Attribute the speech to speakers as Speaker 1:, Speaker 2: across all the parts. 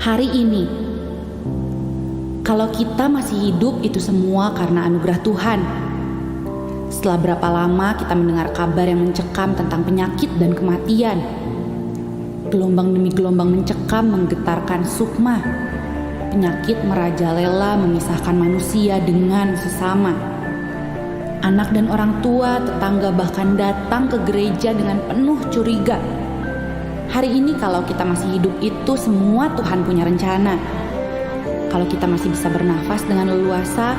Speaker 1: Hari ini, kalau kita masih hidup itu semua karena anugerah Tuhan. Setelah berapa lama kita mendengar kabar yang mencekam tentang penyakit dan kematian. Gelombang demi gelombang mencekam menggetarkan sukma. Penyakit merajalela memisahkan manusia dengan sesama. Anak dan orang tua, tetangga bahkan datang ke gereja dengan penuh curiga. Hari ini kalau kita masih hidup itu semua Tuhan punya rencana. Kalau kita masih bisa bernafas dengan leluasa,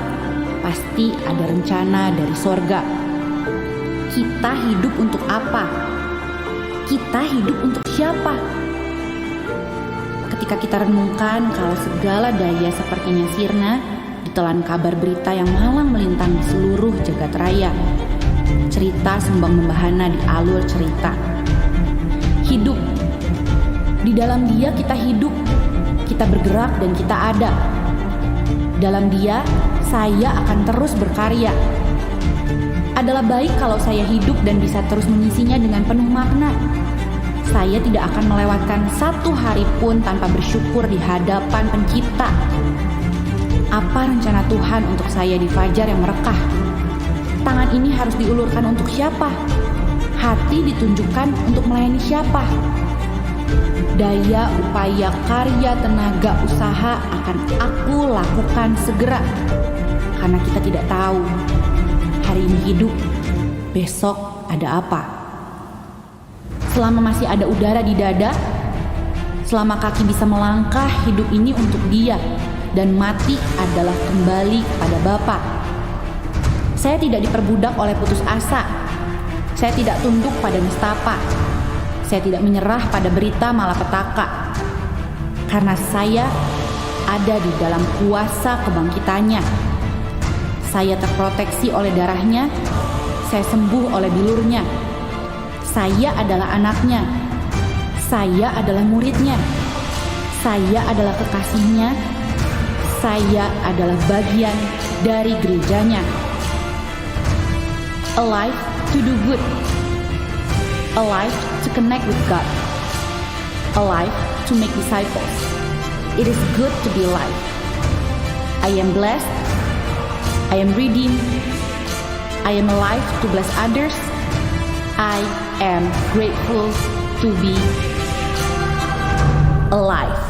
Speaker 1: pasti ada rencana dari sorga. Kita hidup untuk apa? Kita hidup untuk siapa? Ketika kita renungkan kalau segala daya sepertinya sirna, ditelan kabar berita yang malang melintang di seluruh jagat raya. Cerita sembang membahana di alur cerita. Hidup. Di dalam Dia kita hidup, kita bergerak dan kita ada. Dalam Dia, saya akan terus berkarya. Adalah baik kalau saya hidup dan bisa terus mengisinya dengan penuh makna. Saya tidak akan melewatkan satu hari pun tanpa bersyukur di hadapan Pencipta. Apa rencana Tuhan untuk saya di fajar yang merekah? Tangan ini harus diulurkan untuk siapa? Hati ditunjukkan untuk melayani siapa? Daya, upaya, karya, tenaga, usaha akan aku lakukan segera. Karena kita tidak tahu hari ini hidup, besok ada apa. Selama masih ada udara di dada, selama kaki bisa melangkah, hidup ini untuk Dia. Dan mati adalah kembali kepada Bapa. Saya tidak diperbudak oleh putus asa. Saya tidak tunduk pada nistapa. Saya tidak menyerah pada berita malapetaka. Karena saya ada di dalam kuasa kebangkitannya. Saya terproteksi oleh darahnya. Saya sembuh oleh bilurnya. Saya adalah anaknya. Saya adalah muridnya. Saya adalah kekasihnya. Saya adalah bagian dari gerejanya. Alive to do good. Alive to connect with God. Alive to make disciples. It is good to be alive. I am blessed. I am redeemed. I am alive to bless others. I am grateful to be alive.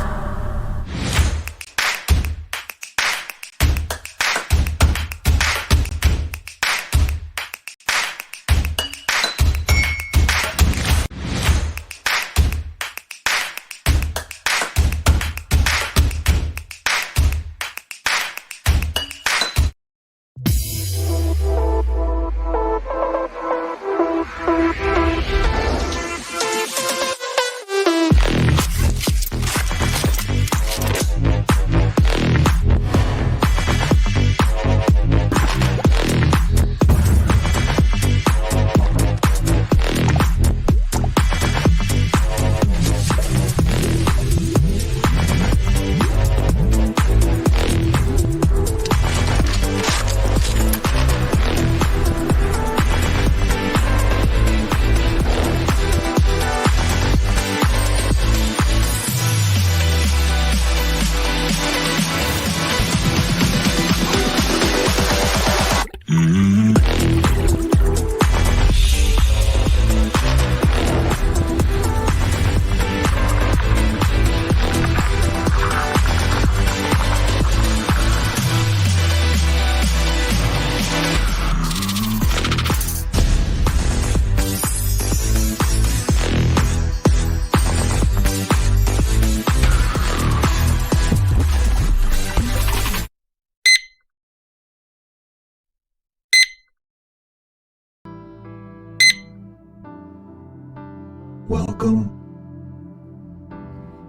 Speaker 2: Welcome.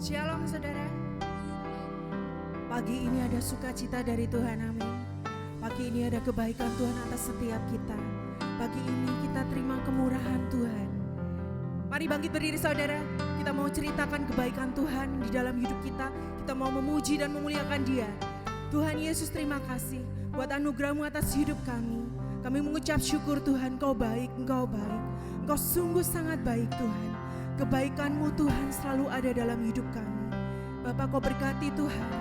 Speaker 3: Shalom saudara. Pagi ini ada sukacita dari Tuhan, amin. Pagi ini ada kebaikan Tuhan atas setiap kita. Pagi ini kita terima kemurahan Tuhan. Mari bangkit berdiri saudara. Kita mau ceritakan kebaikan Tuhan di dalam hidup kita. Kita mau memuji dan memuliakan Dia. Tuhan Yesus, terima kasih buat anugerah-Mu atas hidup kami. Kami mengucap syukur Tuhan, Engkau baik, Engkau baik. Engkau sungguh sangat baik Tuhan. Kebaikan-Mu Tuhan selalu ada dalam hidup kami. Bapa, Kau berkati Tuhan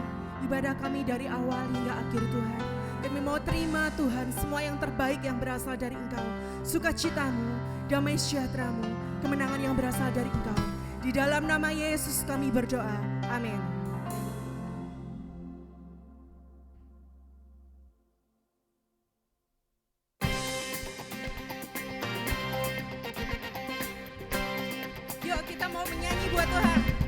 Speaker 3: ibadah kami dari awal hingga akhir Tuhan. Kami mau terima Tuhan semua yang terbaik yang berasal dari Engkau. Sukacitamu, damai sejahtera-Mu, kemenangan yang berasal dari Engkau. Di dalam nama Yesus kami berdoa. Amin. Yuk kita mau menyanyi buat Tuhan.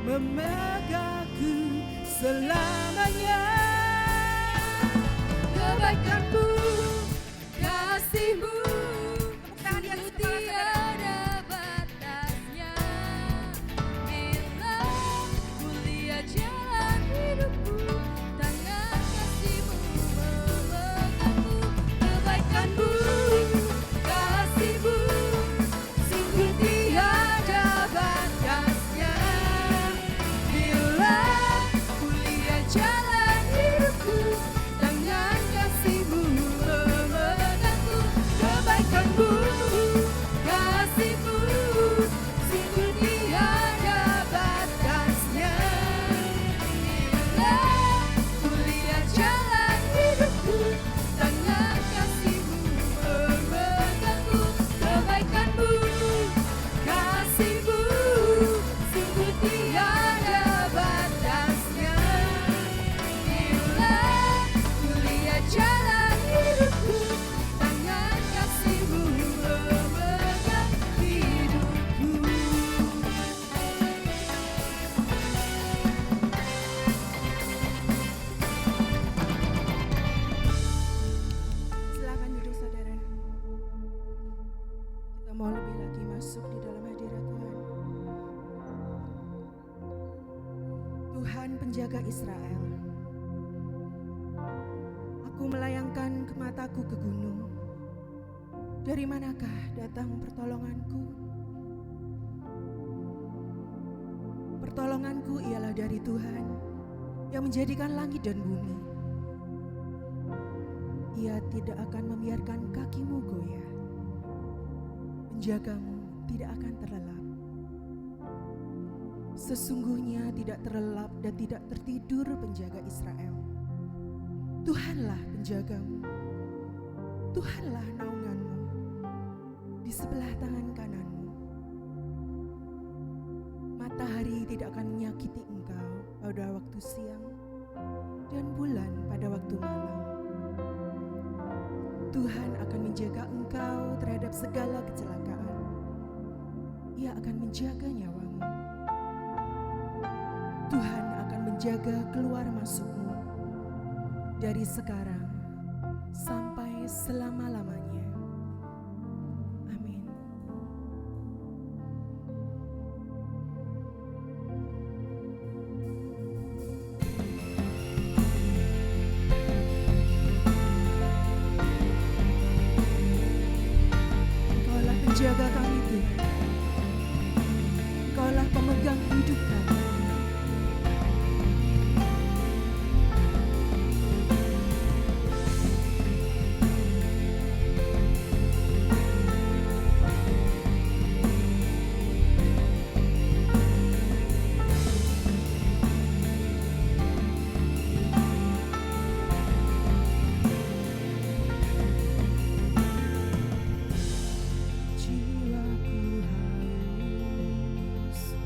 Speaker 2: memegangku selamanya. Kebaikanmu, kasihmu, sungguh tiada batasnya. Bila mulia jalan hidupku, tangan kasihmu memegangku. Kebaikanmu, kasihmu, sungguh tiada batasnya. Bila mulia jalan
Speaker 3: Tuhan penjaga Israel. Aku melayangkan mataku ke gunung. Dari manakah datang pertolonganku? Pertolonganku ialah dari Tuhan yang menjadikan langit dan bumi. Ia tidak akan membiarkan kakimu goyah. Penjagamu tidak akan terlelap. Sesungguhnya tidak terlelap dan tidak tertidur penjaga Israel. Tuhanlah penjagamu. Tuhanlah naunganmu di sebelah tangan kananmu. Matahari tidak akan menyakiti engkau pada waktu siang dan bulan pada waktu malam. Tuhan akan menjaga engkau terhadap segala kecelakaan. Ia akan menjaga nyawamu. Tuhan akan menjaga keluar masukmu dari sekarang sampai selama-lamanya. Amin. Engkaulah penjaga kami Tuhan. Engkaulah pemegang hidup kami. Jiwaku haus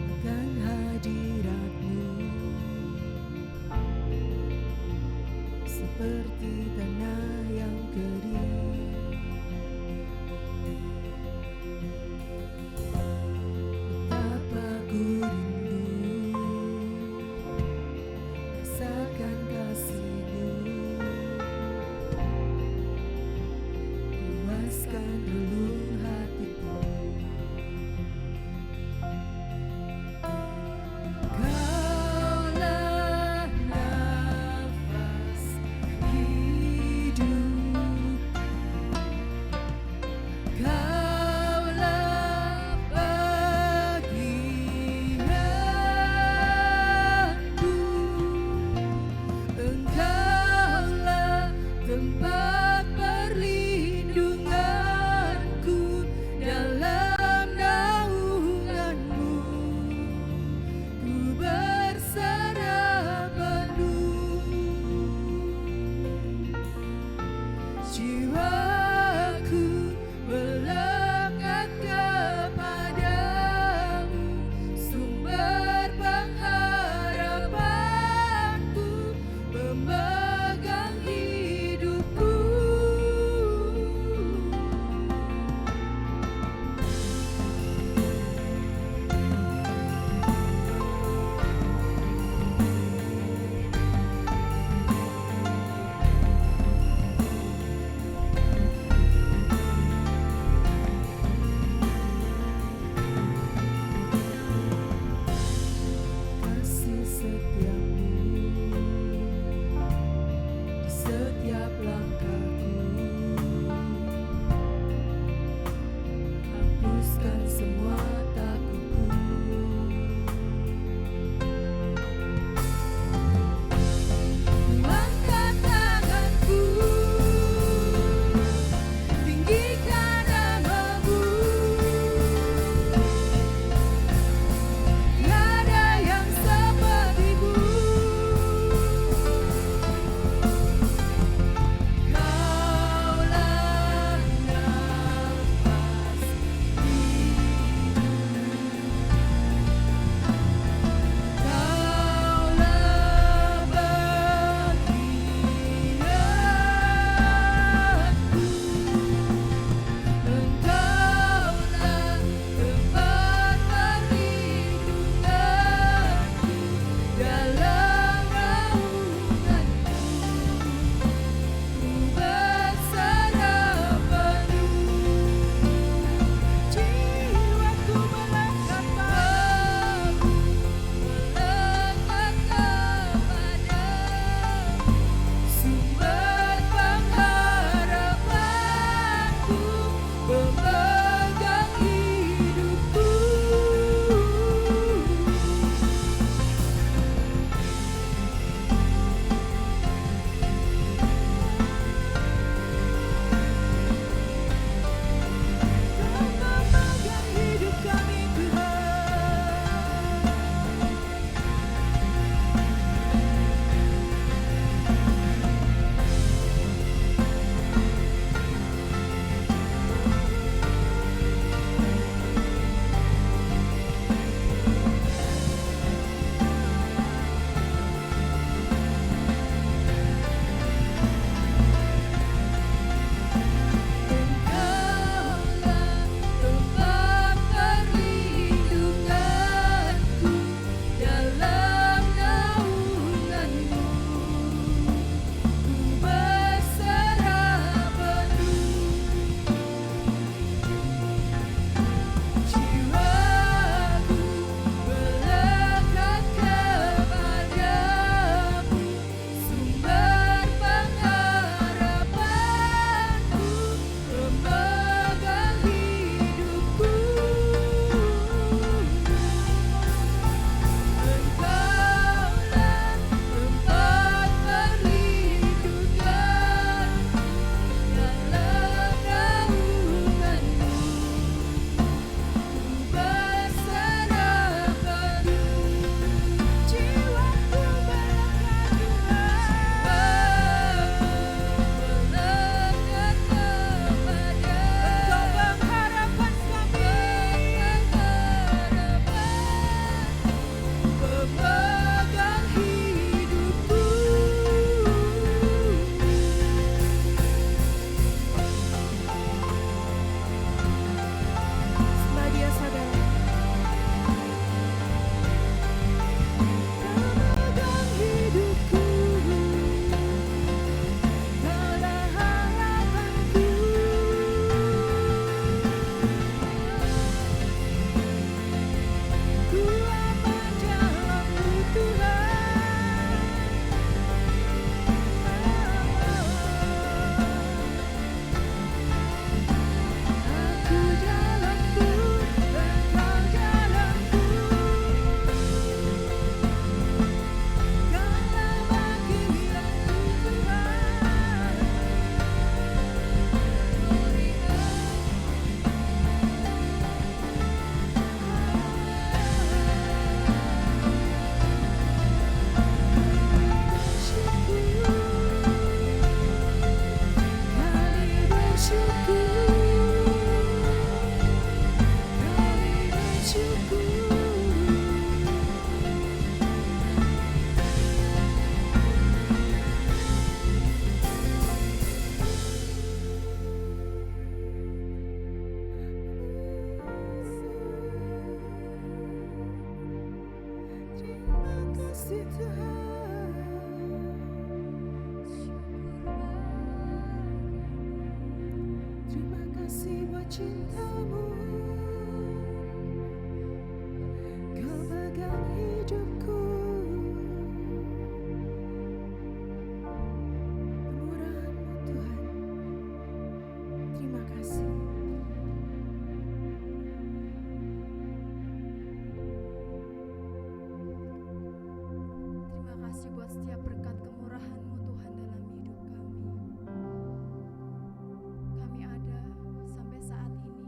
Speaker 3: akan hadirat-Mu, seperti tanah yang kering. Betapa ku rindu rasakan kasih-Mu, puaskan relung hatiku. Kaulah nafas hidup, Kaulah bagianku, Engkaulah tempat perlindunganku, dalam naungan-Mu ku berserah penuh. Jiwaku melekat kepadamu, sumber pengharapanku, memegang hidupku. Tuhan. Terima kasih buat cintamu. Kau pegang hidupku. Kemurahan-Mu Tuhan. Terima kasih.
Speaker 2: Terima kasih buat setiap berkat kemurahan-Mu Tuhan dalam hidup kami. Kami ada sampai saat ini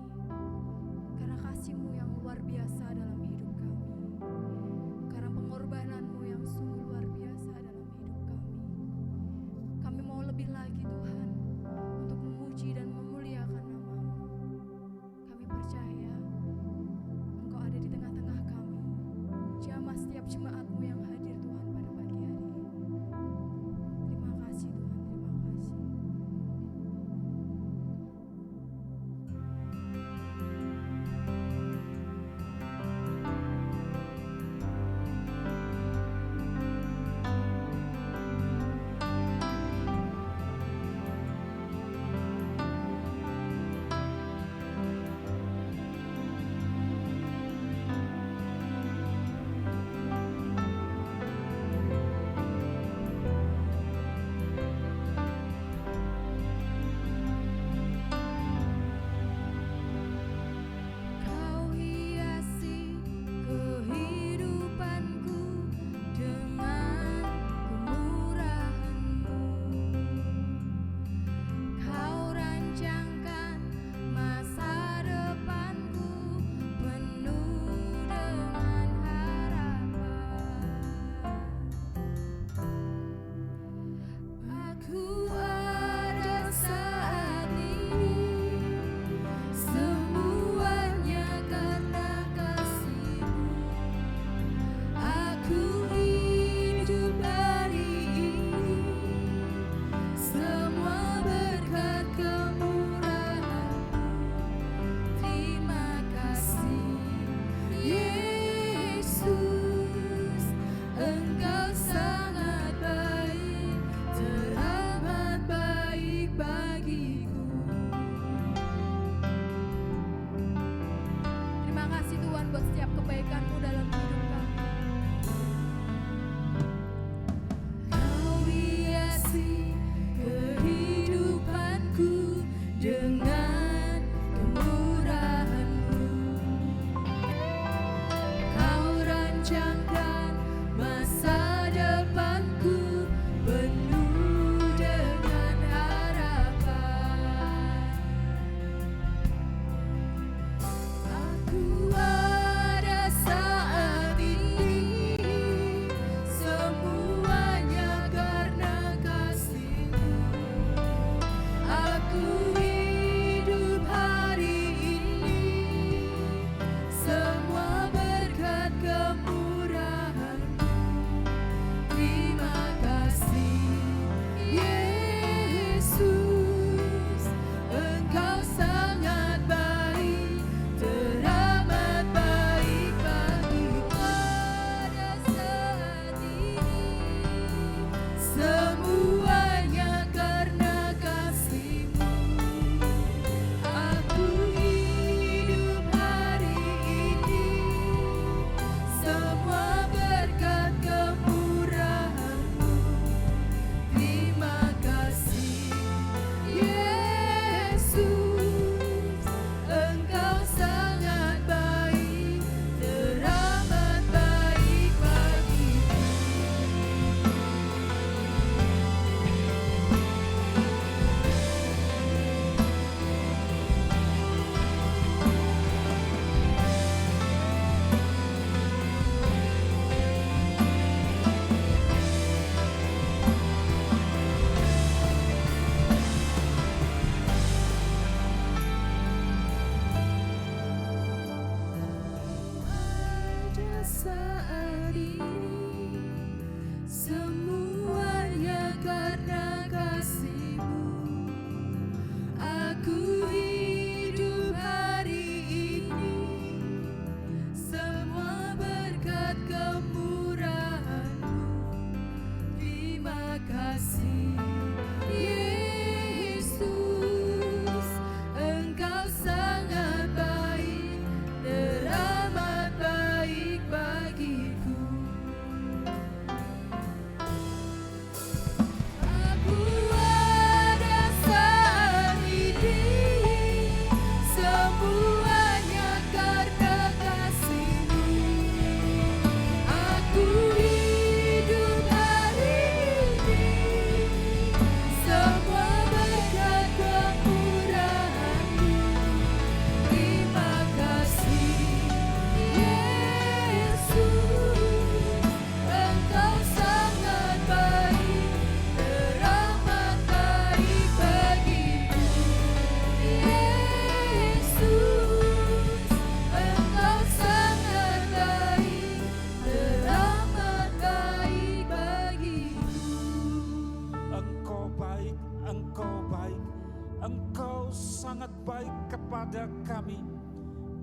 Speaker 4: sangat baik kepada kami.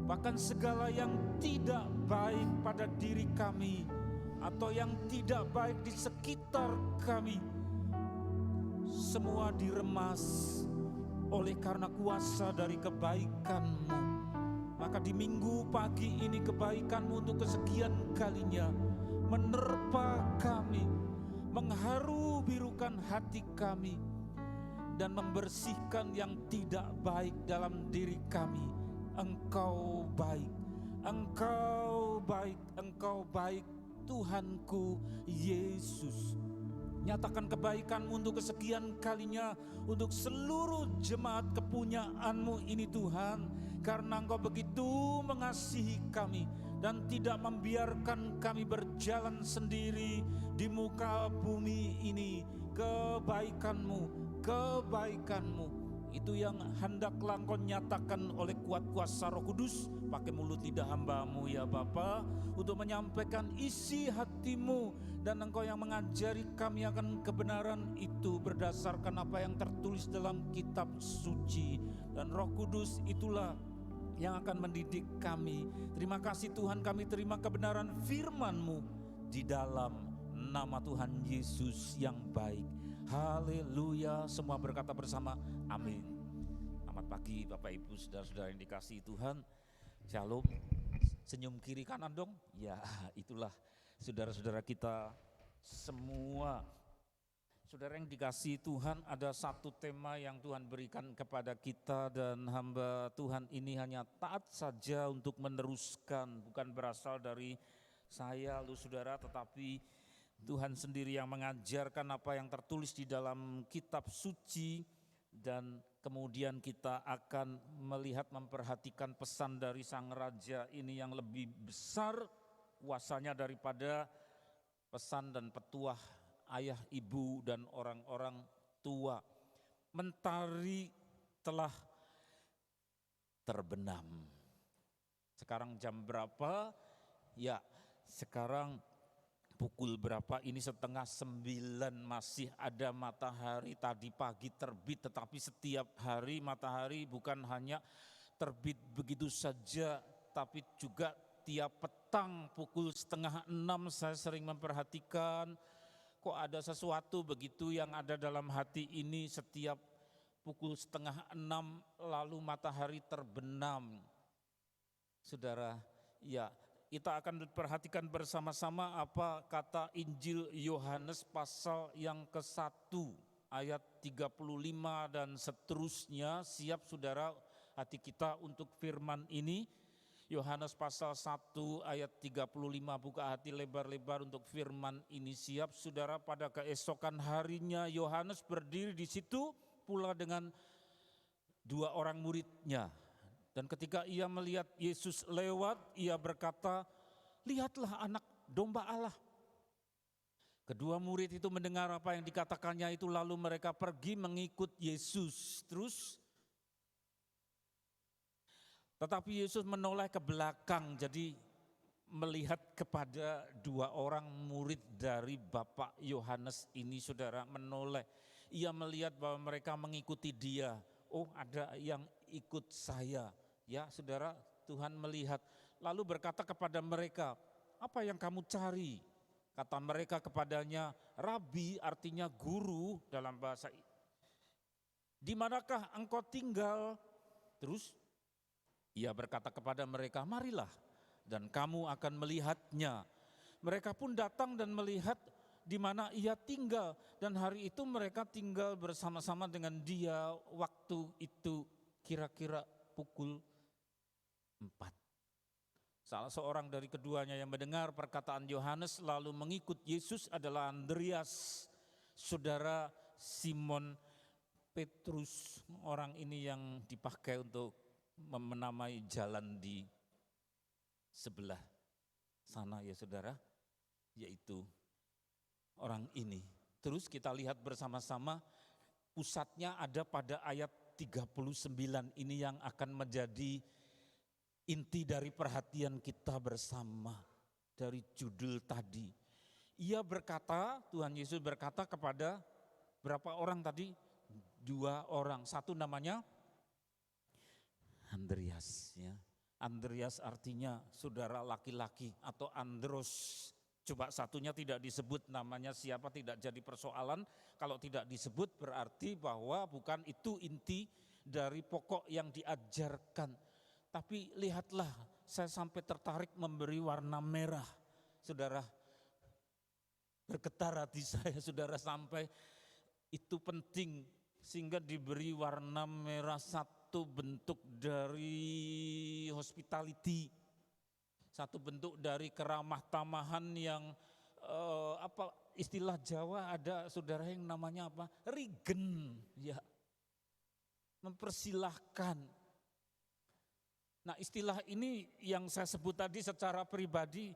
Speaker 4: Bahkan segala yang tidak baik pada diri kami atau yang tidak baik di sekitar kami, semua diremas oleh karena kuasa dari kebaikan-Mu. Maka di minggu pagi ini kebaikan-Mu untuk kesekian kalinya menerpa kami, mengharu birukan hati kami, dan membersihkan yang tidak baik dalam diri kami. Engkau baik, Engkau baik, Engkau baik, Tuhanku Yesus. Nyatakan kebaikan-Mu untuk kesekian kalinya, untuk seluruh jemaat kepunyaan-Mu ini Tuhan. Karena Engkau begitu mengasihi kami dan tidak membiarkan kami berjalan sendiri di muka bumi ini. Kebaikan-Mu, kebaikan-Mu, itu yang hendaklah Engkau nyatakan oleh kuat kuasa Roh Kudus pakai mulut lidah hamba-Mu ya Bapa, untuk menyampaikan isi hati-Mu, dan Engkau yang mengajari kami akan kebenaran itu berdasarkan apa yang tertulis dalam kitab suci, dan Roh Kudus itulah yang akan mendidik kami. Terima kasih Tuhan, kami terima kebenaran firman-Mu di dalam nama Tuhan Yesus yang baik. Haleluya, semua berkata bersama amin. Selamat pagi Bapak Ibu saudara-saudara yang dikasihi Tuhan. Shalom. Senyum kiri kanan dong. Ya, itulah saudara-saudara kita semua. Saudara yang dikasihi Tuhan, ada satu tema yang Tuhan berikan kepada kita, dan hamba Tuhan ini hanya taat saja untuk meneruskan, bukan berasal dari saya lalu saudara, tetapi Tuhan sendiri yang mengajarkan apa yang tertulis di dalam kitab suci, dan kemudian kita akan melihat, memperhatikan pesan dari Sang Raja ini yang lebih besar kuasanya daripada pesan dan petuah ayah, ibu, dan orang-orang tua. Mentari telah terbenam. Sekarang jam berapa? Ya, sekarang pukul berapa? Ini 8:30, masih ada matahari. Tadi pagi terbit, tetapi setiap hari matahari bukan hanya terbit begitu saja, tapi juga tiap petang pukul 5:30 saya sering memperhatikan, kok ada sesuatu begitu yang ada dalam hati ini. Setiap pukul 5:30 lalu matahari terbenam. Saudara, ya, kita akan perhatikan bersama-sama apa kata Injil Yohanes pasal yang ke-1 ayat 35 dan seterusnya. Siap saudara hati kita untuk firman ini? Yohanes pasal 1 ayat 35, buka hati lebar-lebar untuk firman ini. Siap saudara? Pada keesokan harinya Yohanes berdiri di situ pula dengan 2 orang muridnya. Dan ketika ia melihat Yesus lewat, ia berkata, "Lihatlah anak domba Allah." Kedua murid itu mendengar apa yang dikatakannya itu, lalu mereka pergi mengikut Yesus. Terus, tetapi Yesus menoleh ke belakang, jadi melihat kepada 2 orang murid dari Bapak Yohanes ini, saudara, menoleh. Ia melihat bahwa mereka mengikuti dia. Oh, ada yang ikut saya. Ya saudara, Tuhan melihat, lalu berkata kepada mereka, "Apa yang kamu cari?" Kata mereka kepadanya, "Rabi," artinya guru dalam bahasa, "di manakah engkau tinggal?" Terus ia berkata kepada mereka, "Marilah dan kamu akan melihatnya." Mereka pun datang dan melihat di mana ia tinggal, dan hari itu mereka tinggal bersama-sama dengan dia. Waktu itu kira-kira pukul 4. Salah seorang dari keduanya yang mendengar perkataan Yohanes lalu mengikut Yesus adalah Andreas, saudara Simon Petrus. Orang ini yang dipakai untuk menamai jalan di sebelah sana ya saudara, yaitu orang ini. Terus kita lihat bersama-sama, pusatnya ada pada ayat 39 ini yang akan menjadi inti dari perhatian kita bersama dari judul tadi. Ia berkata, Tuhan Yesus berkata kepada berapa orang tadi? 2 orang. Satu namanya Andreas ya. Andreas artinya saudara laki-laki atau andros. Coba satunya tidak disebut namanya siapa tidak jadi persoalan. Kalau tidak disebut berarti bahwa bukan itu inti dari pokok yang diajarkan. Tapi lihatlah, saya sampai tertarik memberi warna merah. Saudara, bergetar hati saya saudara sampai itu penting sehingga diberi warna merah, satu bentuk dari hospitality. Satu bentuk dari keramah tamahan yang istilah Jawa ada saudara yang namanya apa? Rigen ya. Mempersilahkan. Nah, istilah ini yang saya sebut tadi secara pribadi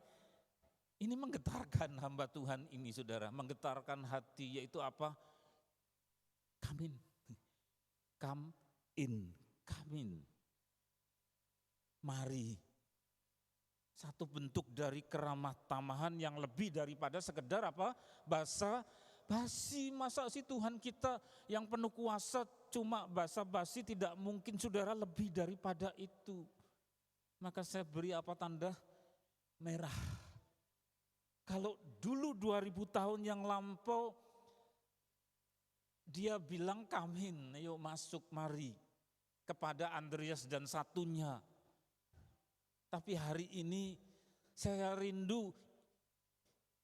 Speaker 4: ini menggetarkan hamba Tuhan ini saudara, menggetarkan hati, yaitu apa? Come in. Come in. Come in. Mari. Satu bentuk dari keramah tamahan yang lebih daripada sekedar apa? Basa-basi. Masa sih Tuhan kita yang penuh kuasa cuma basa-basi, tidak mungkin saudara lebih daripada itu. Maka saya beri apa tanda? Merah. Kalau dulu 2000 tahun yang lampau dia bilang kamin, ayo masuk mari kepada Andreas dan satunya. Tapi hari ini saya rindu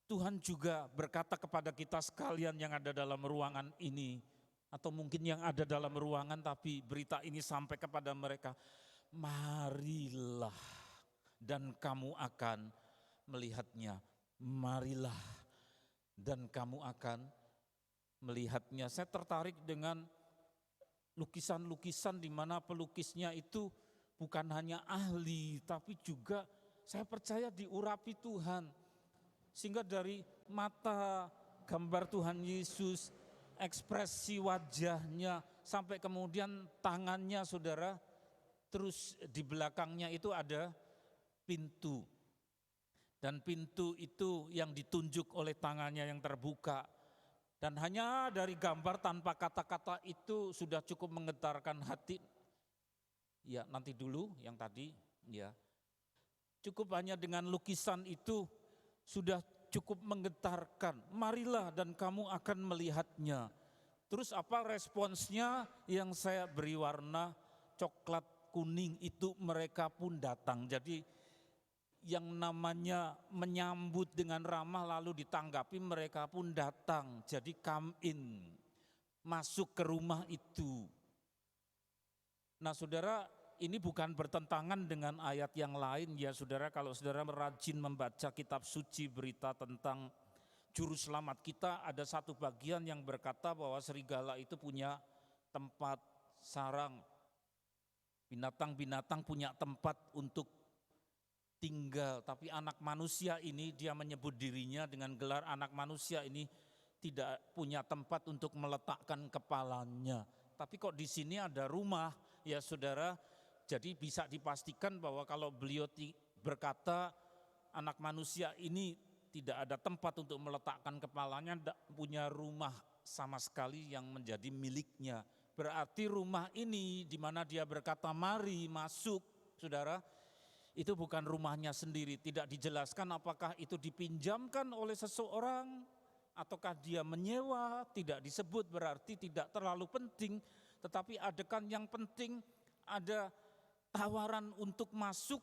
Speaker 4: Tuhan juga berkata kepada kita sekalian yang ada dalam ruangan ini. Atau mungkin yang ada dalam ruangan tapi berita ini sampai kepada mereka. Marilah dan kamu akan melihatnya. Marilah dan kamu akan melihatnya. Saya tertarik dengan lukisan-lukisan di mana pelukisnya itu bukan hanya ahli, tapi juga saya percaya diurapi Tuhan. Sehingga dari mata gambar Tuhan Yesus, ekspresi wajahnya, sampai kemudian tangannya saudara, terus di belakangnya itu ada pintu. Dan pintu itu yang ditunjuk oleh tangannya yang terbuka. Dan hanya dari gambar tanpa kata-kata itu sudah cukup menggetarkan hati. Ya, nanti dulu yang tadi ya. Cukup hanya dengan lukisan itu sudah cukup menggetarkan. Marilah dan kamu akan melihatnya. Terus apa responsnya yang saya beri warna coklat kuning itu, mereka pun datang. Jadi yang namanya menyambut dengan ramah lalu ditanggapi, mereka pun datang. Jadi come in, masuk ke rumah itu. Nah saudara, ini bukan bertentangan dengan ayat yang lain ya saudara. Kalau saudara rajin membaca kitab suci, berita tentang juru selamat kita, ada satu bagian yang berkata bahwa serigala itu punya tempat sarang. Binatang-binatang punya tempat untuk tinggal, tapi anak manusia ini, dia menyebut dirinya dengan gelar anak manusia ini tidak punya tempat untuk meletakkan kepalanya. Tapi kok di sini ada rumah ya saudara. Jadi bisa dipastikan bahwa kalau beliau berkata anak manusia ini tidak ada tempat untuk meletakkan kepalanya, tidak punya rumah sama sekali yang menjadi miliknya. Berarti rumah ini di mana dia berkata mari masuk saudara, itu bukan rumahnya sendiri. Tidak dijelaskan apakah itu dipinjamkan oleh seseorang ataukah dia menyewa, tidak disebut, berarti tidak terlalu penting. Tetapi adegan yang penting, ada tawaran untuk masuk,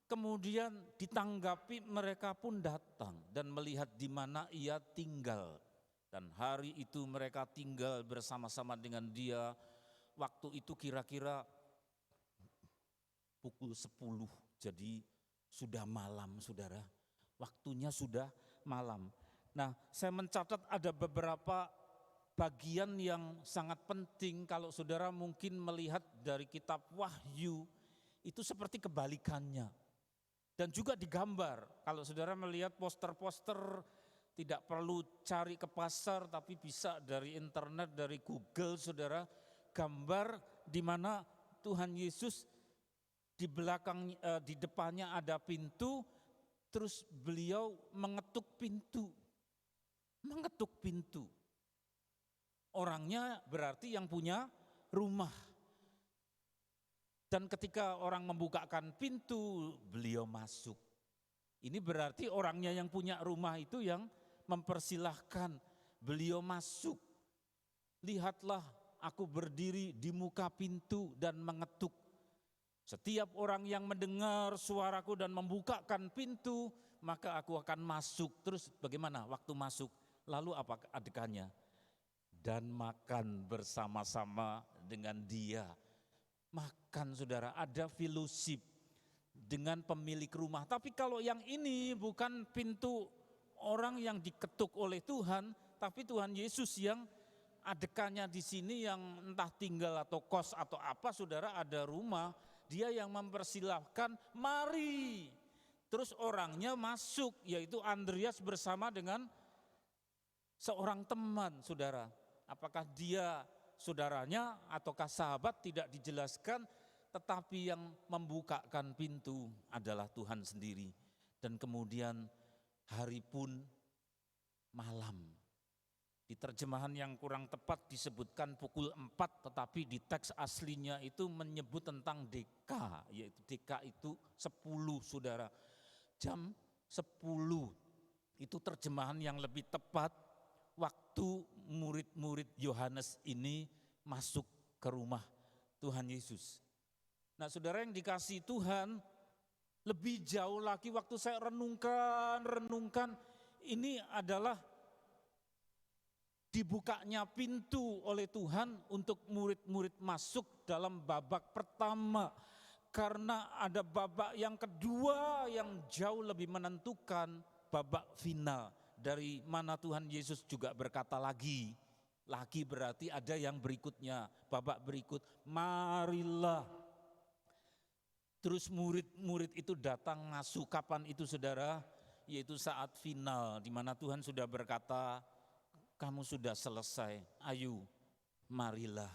Speaker 4: kemudian ditanggapi, mereka pun datang dan melihat di mana ia tinggal. Dan hari itu mereka tinggal bersama-sama dengan dia. Waktu itu kira-kira pukul 10, jadi sudah malam saudara. Waktunya sudah malam. Nah, saya mencatat ada beberapa bagian yang sangat penting kalau saudara mungkin melihat dari kitab Wahyu, itu seperti kebalikannya. Dan juga digambar, kalau saudara melihat poster-poster tidak perlu cari ke pasar tapi bisa dari internet, dari Google saudara, gambar di mana Tuhan Yesus di belakang, di depannya ada pintu, terus beliau mengetuk pintu. Mengetuk pintu. Orangnya berarti yang punya rumah. Dan ketika orang membukakan pintu, beliau masuk. Ini berarti orangnya yang punya rumah itu yang mempersilahkan beliau masuk. Lihatlah, aku berdiri di muka pintu dan mengetuk. Setiap orang yang mendengar suaraku dan membukakan pintu, maka aku akan masuk. Terus bagaimana waktu masuk? Lalu apa adegannya? Dan makan bersama-sama dengan dia. Makan, saudara, ada fellowship dengan pemilik rumah. Tapi kalau yang ini bukan pintu orang yang diketuk oleh Tuhan, tapi Tuhan Yesus yang adegannya di sini yang entah tinggal atau kos atau apa, saudara, ada rumah, dia yang mempersilahkan, mari. Terus orangnya masuk, yaitu Andreas bersama dengan seorang teman, saudara. Apakah dia saudaranya ataukah sahabat tidak dijelaskan, tetapi yang membukakan pintu adalah Tuhan sendiri. Dan kemudian hari pun malam. Di terjemahan yang kurang tepat disebutkan pukul 4, tetapi di teks aslinya itu menyebut tentang deka, yaitu deka itu 10, saudara. Jam 10, itu terjemahan yang lebih tepat waktu murid-murid Yohanes ini masuk ke rumah Tuhan Yesus. Nah, saudara yang dikasihi Tuhan, lebih jauh lagi waktu saya renungkan, ini adalah dibukanya pintu oleh Tuhan untuk murid-murid masuk dalam babak pertama. Karena ada babak yang kedua yang jauh lebih menentukan, babak final. Dari mana Tuhan Yesus juga berkata lagi berarti ada yang berikutnya, babak berikut, marilah. Terus murid-murid itu datang masuk, kapan itu, saudara? Yaitu saat final, di mana Tuhan sudah berkata, kamu sudah selesai, ayo marilah.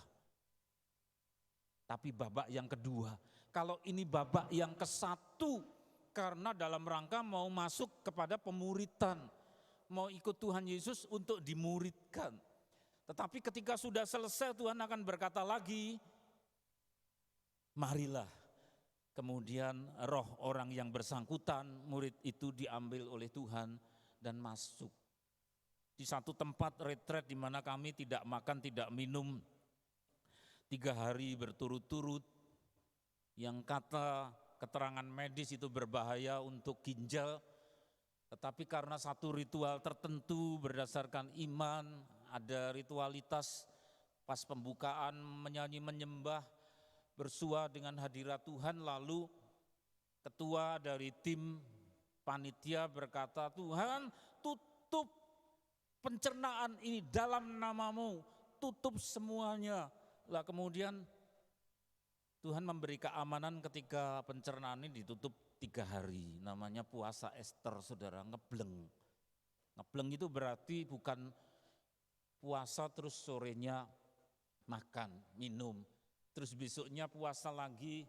Speaker 4: Tapi babak yang kedua, kalau ini babak yang ke-1, karena dalam rangka mau masuk kepada pemuritan, mau ikut Tuhan Yesus untuk dimuridkan. Tetapi ketika sudah selesai, Tuhan akan berkata lagi, marilah. Kemudian roh orang yang bersangkutan, murid itu diambil oleh Tuhan dan masuk. Di satu tempat retret di mana kami tidak makan, tidak minum 3 hari berturut-turut, yang kata keterangan medis itu berbahaya untuk ginjal, tetapi karena satu ritual tertentu berdasarkan iman, ada ritualitas pas pembukaan menyanyi menyembah, bersua dengan hadirat Tuhan, lalu ketua dari tim panitia berkata, Tuhan tutup pencernaan ini dalam namamu, tutup semuanya. Lah kemudian Tuhan memberi keamanan ketika pencernaan ini ditutup 3 hari, namanya puasa Ester, saudara, ngebleng. Ngebleng itu berarti bukan puasa terus sorenya makan, minum, terus besoknya puasa lagi,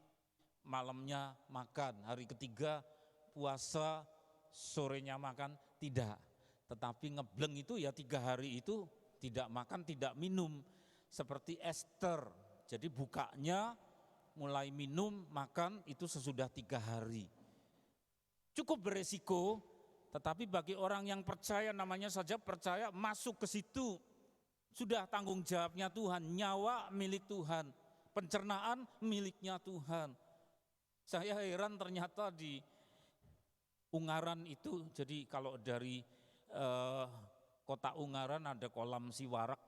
Speaker 4: malamnya makan, hari ketiga puasa, sorenya makan, tidak. Tetapi ngebleng itu ya 3 hari itu tidak makan, tidak minum, seperti Ester. Jadi bukanya mulai minum, makan itu sesudah 3 hari. Cukup beresiko, tetapi bagi orang yang percaya, namanya saja percaya, masuk ke situ. Sudah tanggung jawabnya Tuhan, nyawa milik Tuhan, pencernaan miliknya Tuhan. Saya heran ternyata di Ungaran itu, jadi kalau dari kota Ungaran ada kolam Siwarak.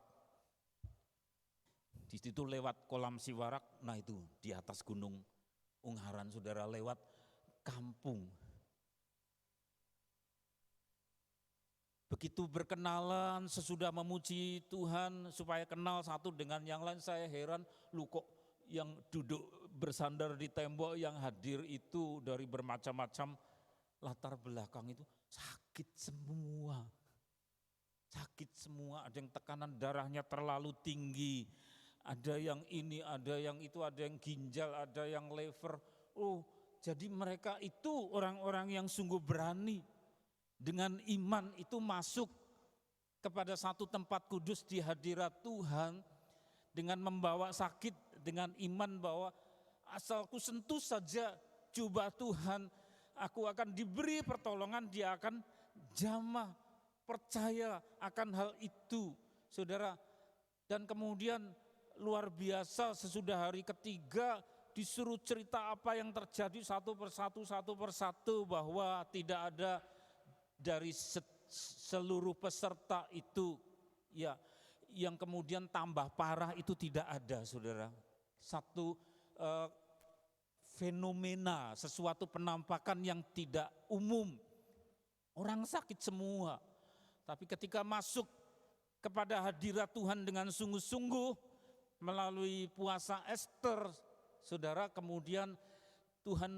Speaker 4: Di situ lewat kolam Siwarak, nah itu di atas gunung Ungaran, saudara, lewat kampung. Begitu berkenalan, sesudah memuji Tuhan supaya kenal satu dengan yang lain, saya heran, lu kok yang duduk bersandar di tembok yang hadir itu dari bermacam-macam latar belakang itu sakit semua. Sakit semua, ada yang tekanan darahnya terlalu tinggi, ada yang ini, ada yang itu, ada yang ginjal, ada yang liver. Oh, jadi mereka itu orang-orang yang sungguh berani. Dengan iman itu masuk kepada satu tempat kudus di hadirat Tuhan dengan membawa sakit, dengan iman bahwa asalku sentuh saja jubah Tuhan, aku akan diberi pertolongan, dia akan jamah, percaya akan hal itu, saudara. Dan kemudian luar biasa, sesudah hari ketiga disuruh cerita apa yang terjadi satu persatu bahwa tidak ada dari seluruh peserta itu ya yang kemudian tambah parah, itu tidak ada, saudara. Satu fenomena, sesuatu penampakan yang tidak umum. Orang sakit semua, tapi ketika masuk kepada hadirat Tuhan dengan sungguh-sungguh melalui puasa Ester, saudara, kemudian Tuhan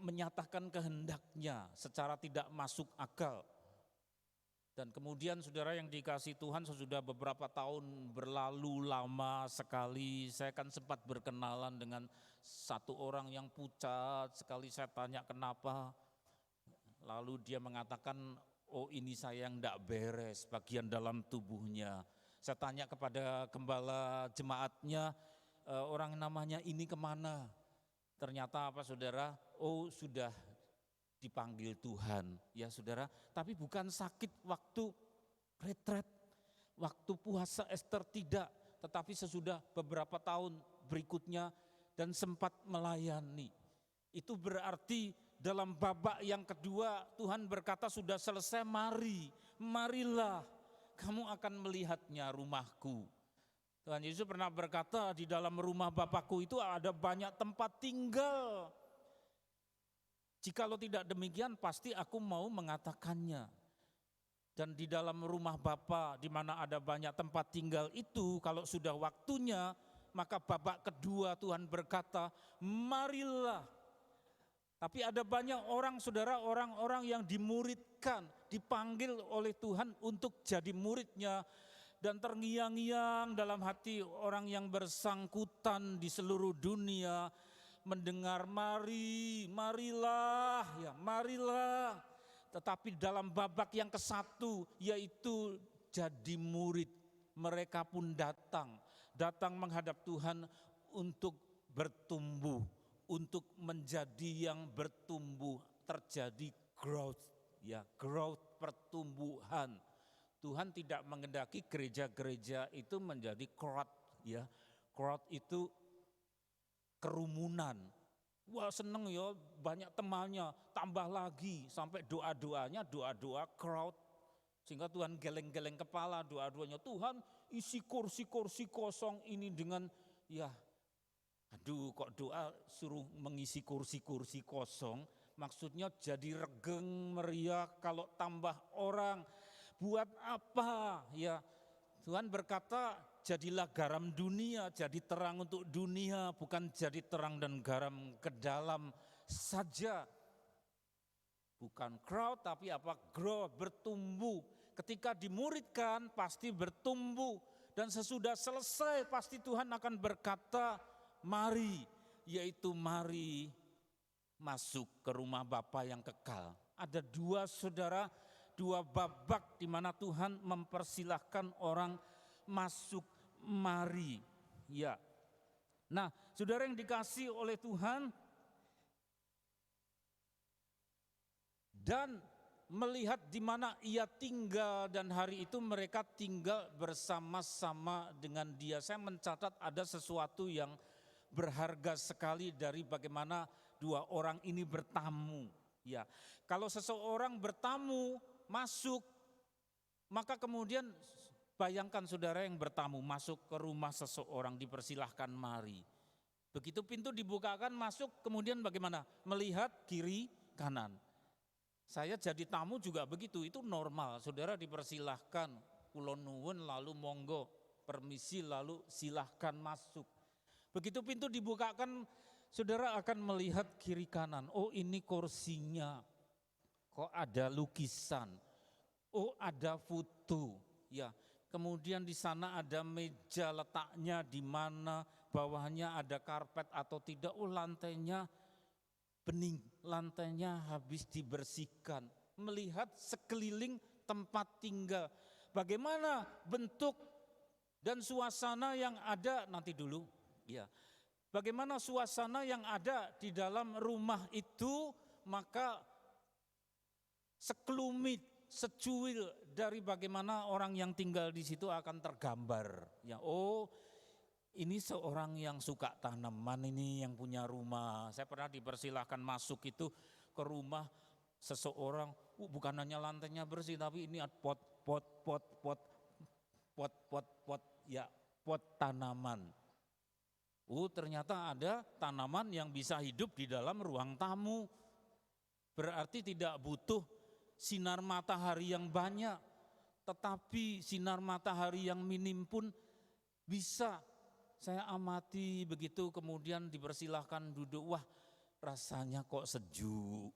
Speaker 4: menyatakan kehendaknya secara tidak masuk akal. Dan kemudian saudara yang dikasihi Tuhan, sesudah beberapa tahun berlalu lama sekali, saya kan sempat berkenalan dengan satu orang yang pucat sekali. Saya tanya kenapa, lalu dia mengatakan, oh ini saya yang tidak beres bagian dalam tubuhnya. Saya tanya kepada gembala jemaatnya, orang namanya ini kemana? Ternyata apa, saudara? Oh sudah dipanggil Tuhan, ya saudara. Tapi bukan sakit waktu retret, waktu puasa Ester, tidak. Tetapi sesudah beberapa tahun berikutnya dan sempat melayani. Itu berarti dalam babak yang kedua Tuhan berkata sudah selesai, marilah kamu akan melihatnya rumahku. Tuhan Yesus pernah berkata di dalam rumah Bapakku itu ada banyak tempat tinggal. Jikalau tidak demikian pasti aku mau mengatakannya. Dan di dalam rumah Bapa di mana ada banyak tempat tinggal itu, kalau sudah waktunya, maka babak kedua Tuhan berkata, marilah. Tapi ada banyak orang, saudara, orang-orang yang dimuridkan, dipanggil oleh Tuhan untuk jadi muridnya. Dan terngiang-ngiang dalam hati orang yang bersangkutan di seluruh dunia, mendengar marilah, ya marilah. Tetapi dalam babak yang ke-1, yaitu jadi murid, mereka pun datang menghadap Tuhan untuk bertumbuh, untuk menjadi yang bertumbuh, terjadi growth, ya growth, pertumbuhan. Tuhan tidak menghendaki gereja-gereja itu menjadi crowd, ya crowd itu kerumunan. Wah seneng ya, banyak temannya, tambah lagi sampai doa-doanya doa-doa crowd. Sehingga Tuhan geleng-geleng kepala, doa-doanya Tuhan isi kursi-kursi kosong ini dengan ya aduh kok doa suruh mengisi kursi-kursi kosong, maksudnya jadi regeng meriah kalau tambah orang. Buat apa ya? Tuhan berkata jadilah garam dunia, jadi terang untuk dunia, bukan jadi terang dan garam ke dalam saja. Bukan crowd tapi apa? Grow, bertumbuh. Ketika dimuridkan pasti bertumbuh. Dan sesudah selesai pasti Tuhan akan berkata, mari, yaitu mari masuk ke rumah Bapa yang kekal. Ada dua, saudara, dua babak di mana Tuhan mempersilahkan orang masuk, mari. Ya. Nah, saudara yang dikasihi oleh Tuhan, dan melihat di mana ia tinggal, dan hari itu mereka tinggal bersama-sama dengan dia. Saya mencatat ada sesuatu yang berharga sekali dari bagaimana dua orang ini bertamu. Ya, kalau seseorang bertamu masuk, maka kemudian bayangkan saudara yang bertamu masuk ke rumah seseorang, dipersilahkan mari. Begitu pintu dibukakan masuk, kemudian bagaimana? Melihat kiri kanan. Saya jadi tamu juga begitu, itu normal. Saudara dipersilahkan, kula nuwun lalu monggo, permisi lalu silahkan masuk. Begitu pintu dibukakan, saudara akan melihat kiri kanan. Oh ini kursinya, kok ada lukisan, oh ada foto, ya. Kemudian di sana ada meja letaknya di mana, bawahnya ada karpet atau tidak. Oh lantainya bening, lantainya habis dibersihkan. Melihat sekeliling tempat tinggal, bagaimana bentuk dan suasana yang ada nanti dulu. Ya, Bagaimana suasana yang ada di dalam rumah itu, maka sekelumit, secuil dari bagaimana orang yang tinggal di situ akan tergambar. Ya, oh, ini seorang yang suka tanaman, ini yang punya rumah. Saya pernah dipersilahkan masuk itu ke rumah seseorang, bukan hanya lantainya bersih, tapi ini pot ya, pot tanaman. Ternyata ada tanaman yang bisa hidup di dalam ruang tamu. Berarti tidak butuh sinar matahari yang banyak, tetapi sinar matahari yang minim pun bisa. Saya amati begitu, kemudian dipersilahkan duduk, wah rasanya kok sejuk.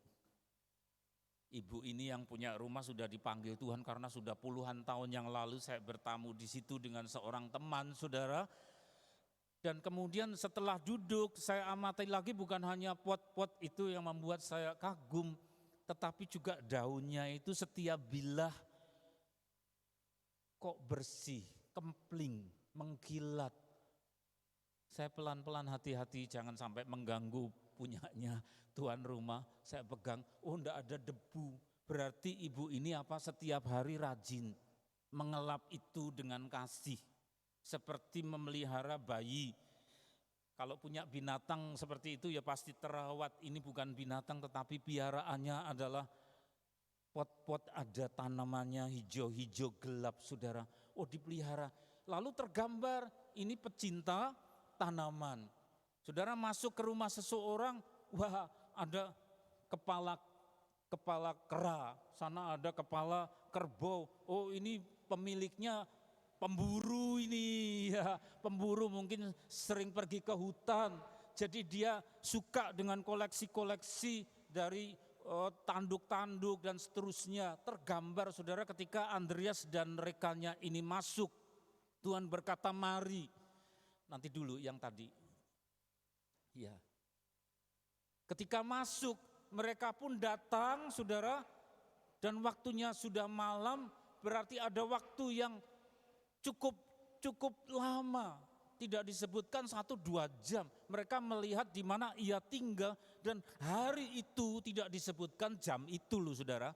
Speaker 4: Ibu ini yang punya rumah sudah dipanggil Tuhan karena sudah puluhan tahun yang lalu saya bertamu di situ dengan seorang teman, saudara. Dan kemudian setelah duduk saya amati lagi, bukan hanya pot-pot itu yang membuat saya kagum, tetapi juga daunnya itu setiap bilah kok bersih, kempling, mengkilat. Saya pelan-pelan hati-hati jangan sampai mengganggu punyanya tuan rumah. Saya pegang, oh enggak ada debu. Berarti ibu ini setiap hari rajin mengelap itu dengan kasih. Seperti memelihara bayi. Kalau punya binatang seperti itu ya pasti terawat. Ini bukan binatang tetapi piaraannya adalah pot-pot ada tanamannya hijau-hijau gelap, saudara. Oh, dipelihara. Lalu tergambar ini pecinta tanaman. Saudara masuk ke rumah seseorang, wah ada kepala kera, sana ada kepala kerbau. Oh, ini pemiliknya pemburu ini, ya, pemburu mungkin sering pergi ke hutan. Jadi dia suka dengan koleksi-koleksi dari tanduk-tanduk dan seterusnya. Tergambar, saudara, ketika Andreas dan rekannya ini masuk. Tuhan berkata, mari. Nanti dulu yang tadi. Ya. Ketika masuk, mereka pun datang, saudara, dan waktunya sudah malam, berarti ada waktu yang cukup lama. Tidak disebutkan 1-2 jam. Mereka melihat di mana ia tinggal dan hari itu tidak disebutkan jam itu loh, saudara.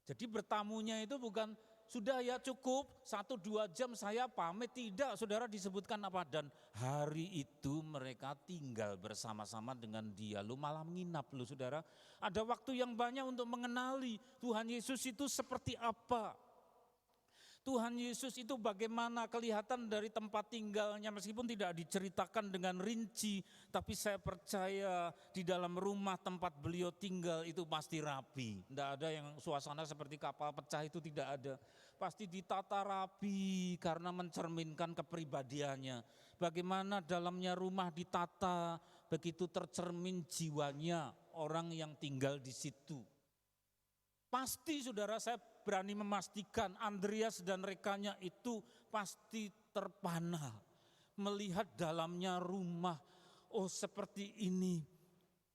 Speaker 4: Jadi bertamunya itu bukan sudah ya cukup 1-2 jam saya pamit, tidak, saudara, disebutkan apa, dan hari itu mereka tinggal bersama-sama dengan dia. Lu malah menginap lu, saudara. Ada waktu yang banyak untuk mengenali Tuhan Yesus itu seperti apa. Tuhan Yesus itu bagaimana kelihatan dari tempat tinggalnya, meskipun tidak diceritakan dengan rinci, tapi saya percaya di dalam rumah tempat beliau tinggal itu pasti rapi. Tidak ada yang suasana seperti kapal pecah, itu tidak ada. Pasti ditata rapi karena mencerminkan kepribadiannya. Bagaimana dalamnya rumah ditata, begitu tercermin jiwanya orang yang tinggal di situ. Pasti, saudara, saya berani memastikan Andreas dan rekannya itu pasti terpana melihat dalamnya rumah. Oh, seperti ini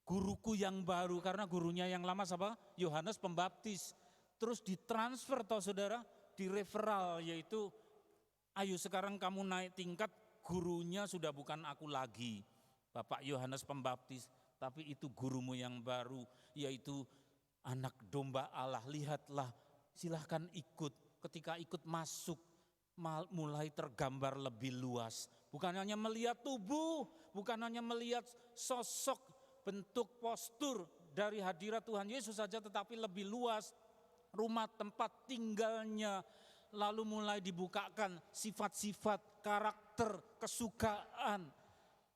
Speaker 4: guruku yang baru, karena gurunya yang lama siapa? Yohanes Pembaptis. Terus ditransfer, toh saudara, di referral, yaitu ayo sekarang kamu naik tingkat, gurunya sudah bukan aku lagi, Bapak Yohanes Pembaptis, tapi itu gurumu yang baru, yaitu Anak Domba Allah. Lihatlah, silahkan ikut. Ketika ikut masuk, mulai tergambar lebih luas. Bukan hanya melihat tubuh, bukan hanya melihat sosok, bentuk, postur dari hadirat Tuhan Yesus saja, tetapi lebih luas rumah tempat tinggalnya. Lalu mulai dibukakan sifat-sifat, karakter, kesukaan,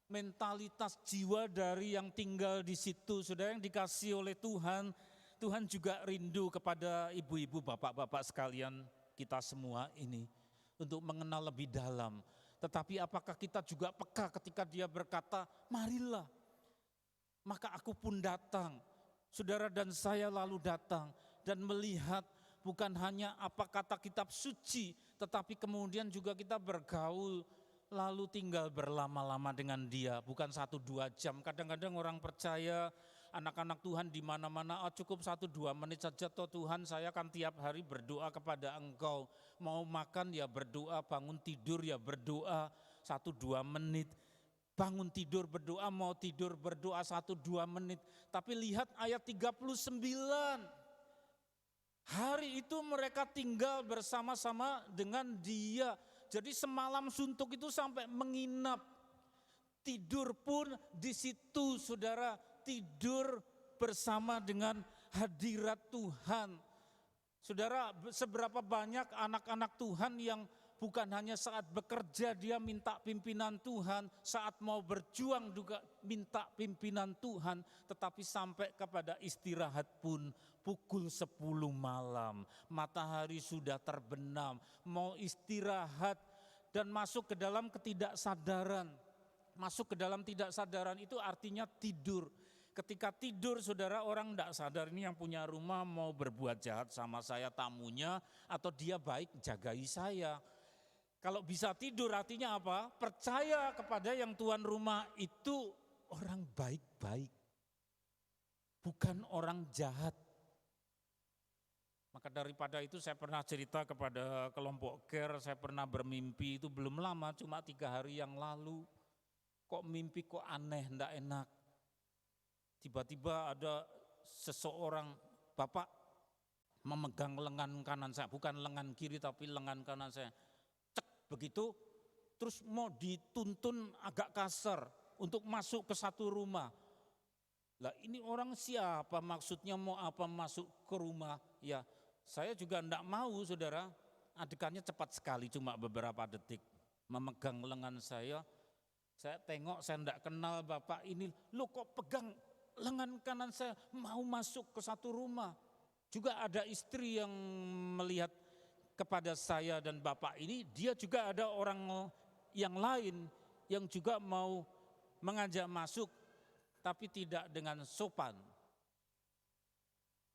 Speaker 4: mentalitas jiwa dari yang tinggal di situ. Saudara yang dikasihi oleh Tuhan, Tuhan juga rindu kepada ibu-ibu, bapak-bapak sekalian, kita semua ini untuk mengenal lebih dalam. Tetapi apakah kita juga peka ketika dia berkata, marilah, maka aku pun datang. Saudara dan saya lalu datang dan melihat bukan hanya apa kata kitab suci, tetapi kemudian juga kita bergaul, lalu tinggal berlama-lama dengan dia, bukan 1-2 jam. Kadang-kadang orang percaya, anak-anak Tuhan di mana-mana, cukup 1-2 menit saja toh Tuhan, saya kan tiap hari berdoa kepada Engkau. Mau makan ya berdoa, bangun tidur ya berdoa, 1-2 menit. bangun tidur berdoa, mau tidur berdoa 1-2 menit. Tapi lihat ayat 39. Hari itu mereka tinggal bersama-sama dengan dia. Jadi semalam suntuk itu sampai menginap. Tidur pun di situ, saudara, tidur bersama dengan hadirat Tuhan. Saudara, seberapa banyak anak-anak Tuhan yang bukan hanya saat bekerja dia minta pimpinan Tuhan, saat mau berjuang juga minta pimpinan Tuhan, tetapi sampai kepada istirahat pun pukul 10 malam, matahari sudah terbenam, mau istirahat dan masuk ke dalam ketidaksadaran. Masuk ke dalam tidak sadaran itu artinya tidur. Ketika tidur, saudara, orang tidak sadar ini yang punya rumah mau berbuat jahat sama saya tamunya, atau dia baik jagai saya. Kalau bisa tidur artinya apa? Percaya kepada yang tuan rumah itu orang baik-baik, bukan orang jahat. Maka daripada itu saya pernah cerita kepada kelompok care, saya pernah bermimpi itu belum lama, cuma 3 hari yang lalu. Kok mimpi kok aneh, enggak enak. Tiba-tiba ada seseorang, Bapak memegang lengan kanan saya, bukan lengan kiri tapi lengan kanan saya. Begitu, terus mau dituntun agak kasar untuk masuk ke satu rumah. Lah ini orang siapa, maksudnya mau apa masuk ke rumah? Ya saya juga enggak mau, saudara. Adegannya cepat sekali, cuma beberapa detik. Memegang lengan saya tengok, saya enggak kenal Bapak ini. Loh kok pegang lengan kanan saya, mau masuk ke satu rumah. Juga ada istri yang melihat kepada saya dan Bapak ini, dia juga ada orang yang lain yang juga mau mengajak masuk, tapi tidak dengan sopan.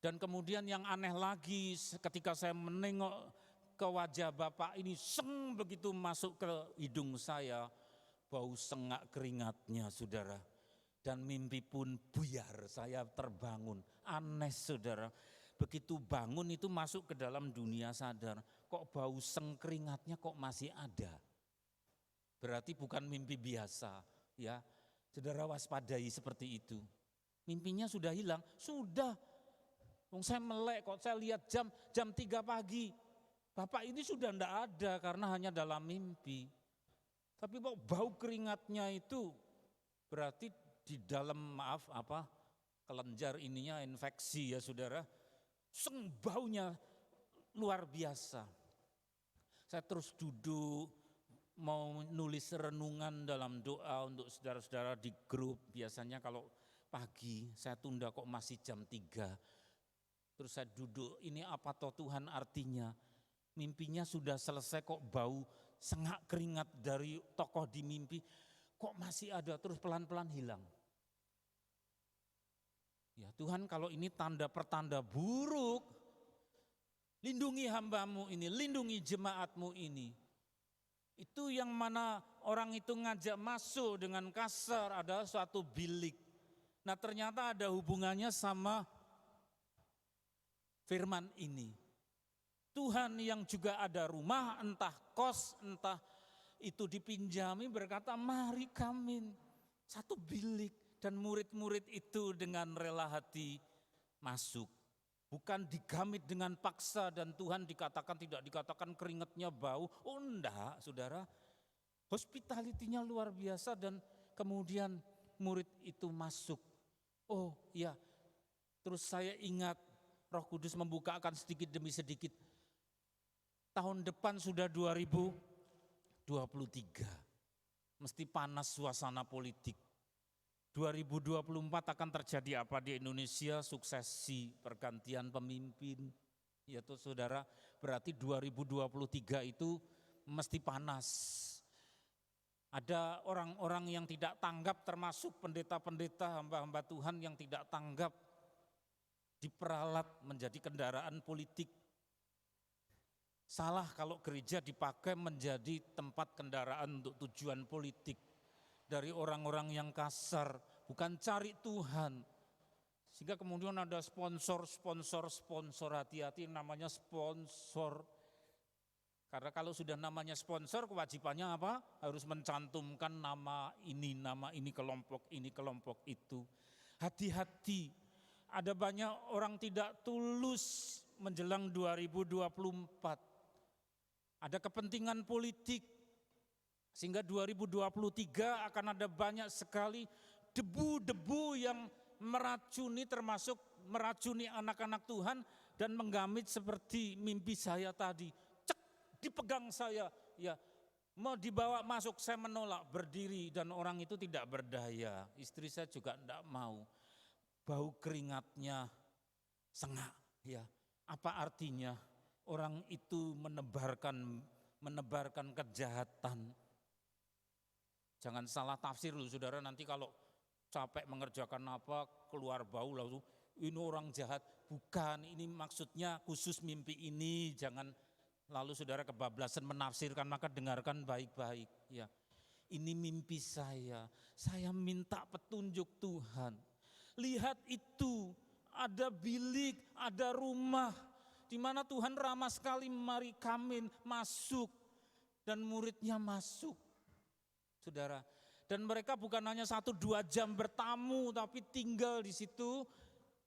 Speaker 4: Dan kemudian yang aneh lagi, ketika saya menengok ke wajah Bapak ini, seng begitu masuk ke hidung saya, bau sengak keringatnya, saudara. Dan mimpi pun buyar, saya terbangun. Aneh, saudara. Begitu bangun itu masuk ke dalam dunia sadar, kok bau keringatnya kok masih ada. Berarti bukan mimpi biasa, ya. Saudara waspadai seperti itu. Mimpinya sudah hilang, sudah. Saya melek kok, saya lihat jam 3 pagi. Bapak ini sudah enggak ada karena hanya dalam mimpi. Tapi kok bau keringatnya itu berarti di dalam kelenjar ininya infeksi, ya saudara. Baunya luar biasa. Saya terus duduk mau nulis renungan dalam doa untuk saudara-saudara di grup. Biasanya kalau pagi saya tunda kok masih jam 3. Terus saya duduk, ini apa toh Tuhan artinya? Mimpinya sudah selesai kok bau sengak keringat dari tokoh di mimpi kok masih ada, terus pelan-pelan hilang. Ya Tuhan, kalau ini tanda pertanda buruk, lindungi hambamu ini, lindungi jemaatmu ini. Itu yang mana orang itu ngajak masuk dengan kasar adalah suatu bilik. Nah ternyata ada hubungannya sama firman ini. Tuhan yang juga ada rumah, entah kos, entah itu dipinjami, berkata mari kami satu bilik. Dan murid-murid itu dengan rela hati masuk. Bukan digamit dengan paksa dan Tuhan dikatakan tidak dikatakan keringatnya bau. Oh enggak, saudara. Hospitality-nya luar biasa dan kemudian murid itu masuk. Oh iya, terus saya ingat Roh Kudus membukakan sedikit demi sedikit. Tahun depan sudah 2023. Mesti panas suasana politik. 2024 akan terjadi apa di Indonesia? Suksesi, pergantian pemimpin. Ya tuh saudara, berarti 2023 itu mesti panas. Ada orang-orang yang tidak tanggap, termasuk pendeta-pendeta, hamba-hamba Tuhan yang tidak tanggap, diperalat menjadi kendaraan politik. Salah kalau gereja dipakai menjadi tempat kendaraan untuk tujuan politik. Dari orang-orang yang kasar, bukan cari Tuhan. Sehingga kemudian ada sponsor, hati-hati namanya sponsor. Karena kalau sudah namanya sponsor, kewajibannya apa? Harus mencantumkan nama ini, kelompok itu. Hati-hati, ada banyak orang tidak tulus menjelang 2024. Ada kepentingan politik, sehingga 2023 akan ada banyak sekali debu-debu yang meracuni, termasuk meracuni anak-anak Tuhan dan menggamit seperti mimpi saya tadi. Cek, dipegang saya, ya mau dibawa masuk, saya menolak, berdiri dan orang itu tidak berdaya. Istri saya juga tidak mau. Bau keringatnya sengak, ya. Apa artinya? Orang itu menebarkan kejahatan. Jangan salah tafsir loh saudara, nanti kalau capek mengerjakan apa keluar bau lalu ini orang jahat. Bukan, ini maksudnya khusus mimpi ini. Jangan lalu saudara kebablasan menafsirkan, maka dengarkan baik-baik. Ya, ini mimpi saya minta petunjuk Tuhan. Lihat itu, ada bilik, ada rumah di mana Tuhan ramah sekali, mari kami masuk dan muridnya masuk. Saudara, dan mereka bukan hanya 1-2 jam bertamu, tapi tinggal di situ,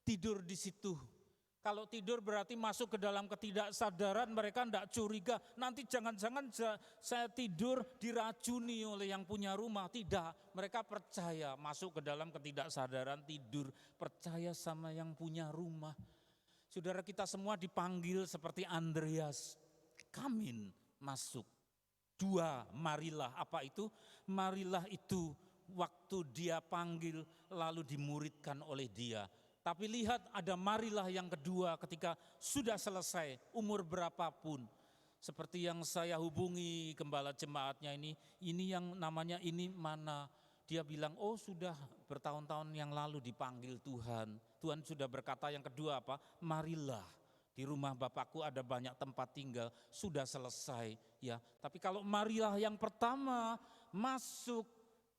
Speaker 4: tidur di situ. Kalau tidur berarti masuk ke dalam ketidaksadaran, mereka tidak curiga, nanti jangan-jangan saya tidur diracuni oleh yang punya rumah. Tidak, mereka percaya, masuk ke dalam ketidaksadaran, tidur, percaya sama yang punya rumah. Saudara, kita semua dipanggil seperti Andreas, kamin masuk. 2, marilah. Apa itu? Marilah itu waktu dia panggil lalu dimuridkan oleh dia. Tapi lihat, ada marilah yang kedua ketika sudah selesai, umur berapapun. Seperti yang saya hubungi gembala jemaatnya ini yang namanya ini mana. Dia bilang, oh sudah bertahun-tahun yang lalu dipanggil Tuhan. Tuhan sudah berkata yang kedua apa? Marilah. Di rumah Bapakku ada banyak tempat tinggal, sudah selesai ya. Tapi kalau marilah yang pertama, masuk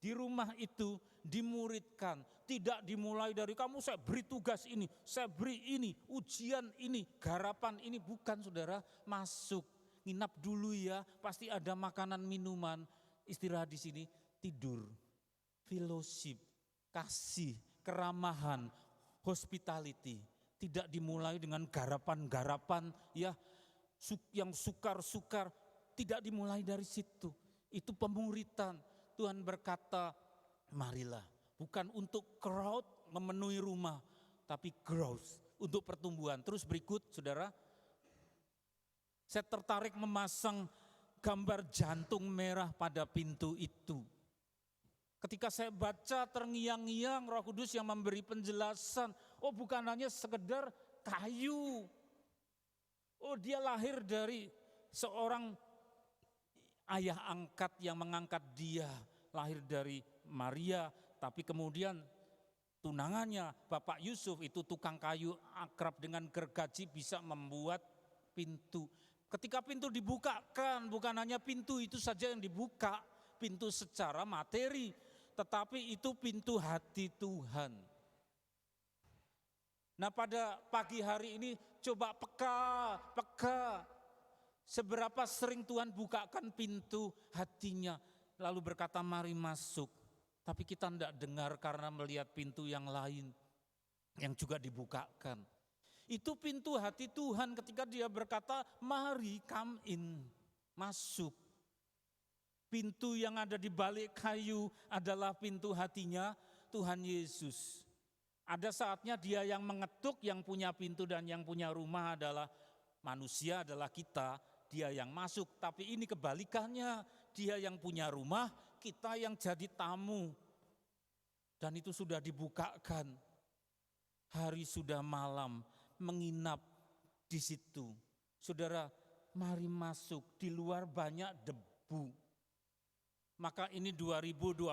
Speaker 4: di rumah itu dimuridkan. Tidak dimulai dari kamu saya beri tugas ini, saya beri ini, ujian ini, garapan ini. Bukan saudara, masuk, nginap dulu ya, pasti ada makanan minuman, istirahat di sini, tidur. Fellowship, kasih, keramahan, hospitality. Tidak dimulai dengan garapan-garapan ya yang sukar-sukar, tidak dimulai dari situ. Itu pemuritan. Tuhan berkata, marilah, bukan untuk crowd memenuhi rumah, tapi growth, untuk pertumbuhan. Terus berikut saudara, saya tertarik memasang gambar jantung merah pada pintu itu. Ketika saya baca, terngiang-ngiang Roh Kudus yang memberi penjelasan. Oh, bukan hanya sekedar kayu. Oh, dia lahir dari seorang ayah angkat yang mengangkat dia. Lahir dari Maria, tapi kemudian tunangannya Bapak Yusuf itu tukang kayu, akrab dengan gergaji, bisa membuat pintu. Ketika pintu dibukakan, bukan hanya pintu itu saja yang dibuka, pintu secara materi, tetapi itu pintu hati Tuhan. Nah, pada pagi hari ini coba peka. Seberapa sering Tuhan bukakan pintu hatinya, lalu berkata mari masuk. Tapi kita tidak dengar karena melihat pintu yang lain yang juga dibukakan. Itu pintu hati Tuhan ketika dia berkata mari come in, masuk. Pintu yang ada di balik kayu adalah pintu hatinya Tuhan Yesus. Ada saatnya dia yang mengetuk, yang punya pintu dan yang punya rumah adalah manusia, adalah kita. Dia yang masuk, tapi ini kebalikannya. Dia yang punya rumah, kita yang jadi tamu. Dan itu sudah dibukakan. Hari sudah malam, menginap di situ. Saudara, mari masuk, di luar banyak debu. Maka ini 2022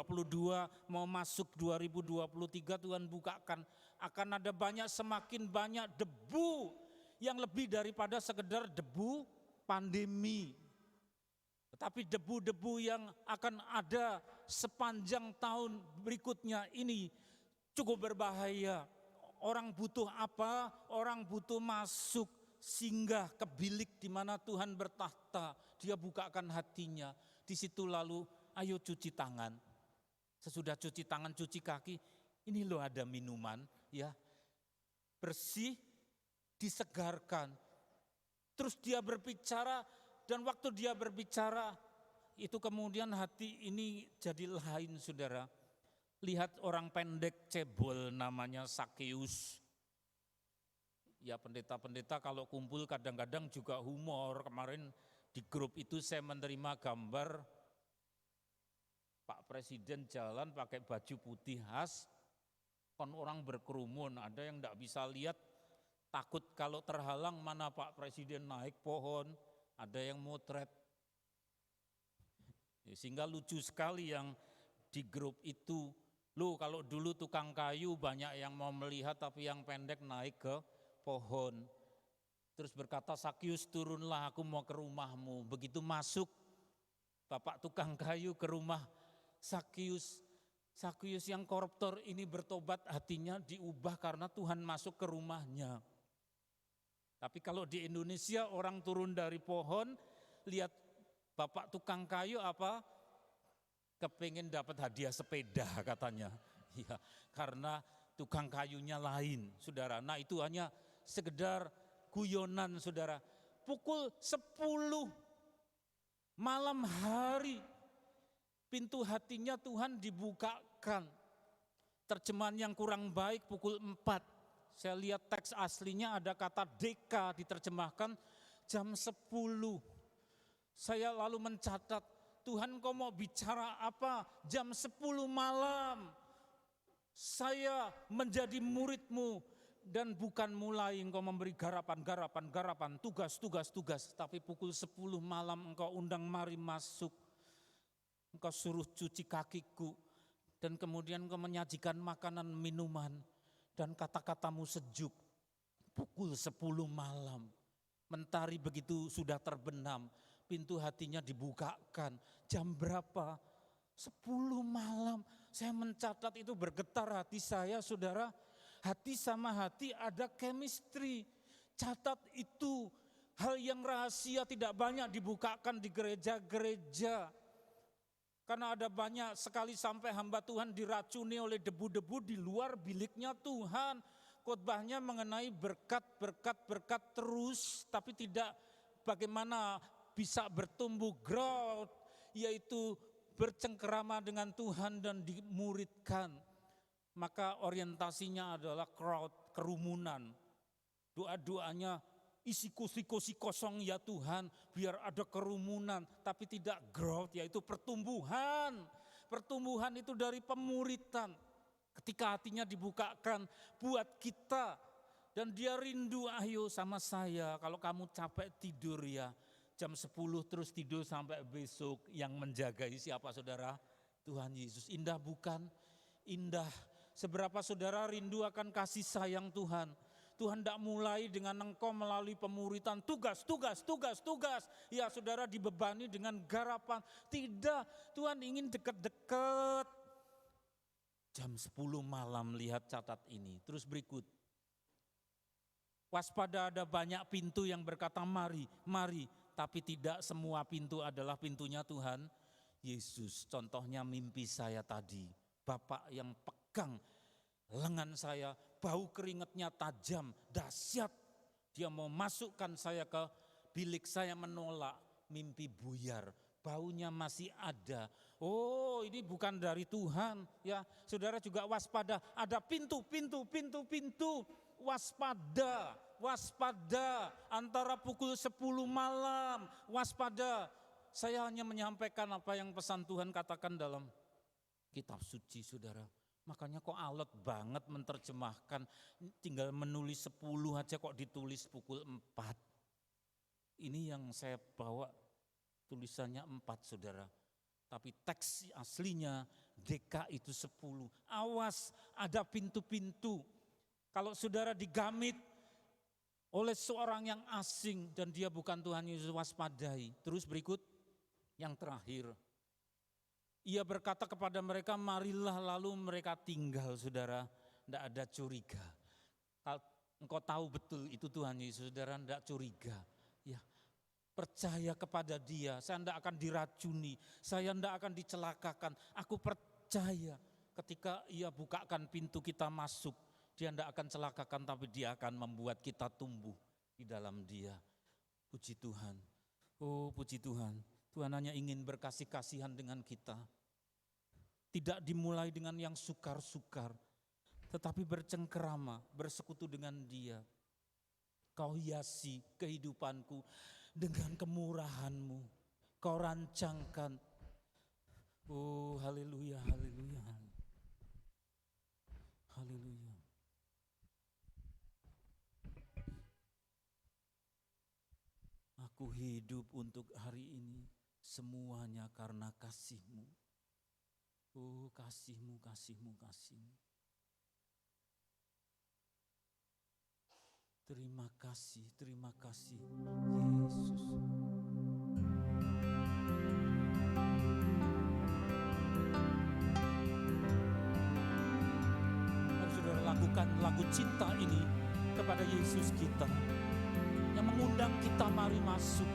Speaker 4: mau masuk 2023 Tuhan bukakan. Akan ada semakin banyak debu yang lebih daripada sekedar debu pandemi. Tetapi debu-debu yang akan ada sepanjang tahun berikutnya ini cukup berbahaya. Orang butuh apa? Orang butuh masuk. singgah ke bilik di mana Tuhan bertahta, dia bukakan hatinya. Di situ lalu ayo cuci tangan. Sesudah cuci tangan, cuci kaki, ini loh ada minuman ya. Bersih, disegarkan. Terus dia berbicara, dan waktu dia berbicara, itu kemudian hati ini jadi lain, saudara. Lihat orang pendek cebol namanya Sakeus. Ya pendeta-pendeta kalau kumpul kadang-kadang juga humor. Kemarin di grup itu saya menerima gambar Pak Presiden jalan pakai baju putih khas, kan orang berkerumun, ada yang tidak bisa lihat, takut kalau terhalang mana Pak Presiden naik pohon, ada yang motret. Sehingga lucu sekali yang di grup itu, loh kalau dulu tukang kayu banyak yang mau melihat tapi yang pendek naik ke pohon. Terus berkata, Sakeus turunlah aku mau ke rumahmu. Begitu masuk Bapak tukang kayu ke rumah Sakeus, Sakeus yang koruptor ini bertobat, hatinya diubah karena Tuhan masuk ke rumahnya. Tapi kalau di Indonesia orang turun dari pohon, lihat Bapak tukang kayu apa? Kepengen dapat hadiah sepeda katanya. Ya, karena tukang kayunya lain, saudara. Nah itu hanya sekedar guyonan, saudara. Pukul 10 malam hari, pintu hatinya Tuhan dibukakan. Terjemahan yang kurang baik pukul 4. Saya lihat teks aslinya ada kata deka diterjemahkan jam 10. Saya lalu mencatat, Tuhan kau mau bicara apa? Jam 10 malam. Saya menjadi muridmu dan bukan mulai engkau memberi garapan, tugas. Tapi pukul 10 malam engkau undang mari masuk. Engkau suruh cuci kakiku dan kemudian engkau menyajikan makanan minuman dan kata-katamu sejuk. Pukul 10 malam. Mentari begitu sudah terbenam. Pintu hatinya dibukakan. Jam berapa? 10 malam. Saya mencatat itu bergetar hati saya, saudara. Hati sama hati ada chemistry. Catat itu hal yang rahasia tidak banyak dibukakan di gereja-gereja. Karena ada banyak sekali sampai hamba Tuhan diracuni oleh debu-debu di luar biliknya Tuhan. Khotbahnya mengenai berkat terus, tapi tidak bagaimana bisa bertumbuh growth, yaitu bercengkerama dengan Tuhan dan dimuridkan. Maka orientasinya adalah crowd, kerumunan. Doa-doanya isi kursi kosong ya Tuhan, biar ada kerumunan, tapi tidak growth, yaitu pertumbuhan. Pertumbuhan itu dari pemuritan. Ketika hatinya dibukakan buat kita, dan dia rindu, ayo sama saya, kalau kamu capek tidur ya, jam 10 terus tidur sampai besok. Yang menjagai siapa, saudara? Tuhan Yesus. Indah bukan? Indah. Seberapa saudara rindu akan kasih sayang Tuhan. Tuhan tidak mulai dengan engkau melalui pemuritan, tugas. Ya saudara dibebani dengan garapan. Tidak, Tuhan ingin dekat-dekat. Jam 10 malam, lihat catat ini. Terus berikut. Waspada, ada banyak pintu yang berkata mari. Tapi tidak semua pintu adalah pintunya Tuhan Yesus. Contohnya mimpi saya tadi. Bapak yang pegang lengan saya, bau keringatnya tajam, dahsyat. Dia mau masukkan saya ke bilik, saya menolak, mimpi buyar. Baunya masih ada. Oh, ini bukan dari Tuhan. Ya, saudara juga waspada. Ada pintu. Waspada antara pukul 10 malam. Waspada. Saya hanya menyampaikan apa yang pesan Tuhan katakan dalam kitab suci, saudara. Makanya kok alot banget menerjemahkan, tinggal menulis 10 aja kok ditulis pukul 4. Ini yang saya bawa tulisannya 4, saudara. Tapi teks aslinya DK itu 10. Awas, ada pintu-pintu. Kalau saudara digamit oleh seorang yang asing dan dia bukan Tuhan Yesus, waspadai. Terus berikut yang terakhir. Ia berkata kepada mereka, marilah, lalu mereka tinggal, saudara. Tidak ada curiga. Engkau tahu betul itu Tuhan Yesus, saudara tidak curiga. Ya, percaya kepada Dia, saya tidak akan diracuni, saya tidak akan dicelakakan. Aku percaya ketika Ia bukakan pintu kita masuk, Dia tidak akan celakakan, tapi Dia akan membuat kita tumbuh di dalam Dia. Puji Tuhan. Oh puji Tuhan. Tuhan hanya ingin berkasih kasihan dengan kita. Tidak dimulai dengan yang sukar-sukar, tetapi bercengkerama, bersekutu dengan Dia. Kau hiasi kehidupanku dengan kemurahan-Mu. Kau rancangkan. Oh haleluya, haleluya. Haleluya. Aku hidup untuk hari ini semuanya karena kasih-Mu. Oh kasih-Mu, kasih-Mu, kasih-Mu. Terima kasih Yesus. Mari saudara lakukan lagu cinta ini kepada Yesus kita, yang mengundang kita mari masuk.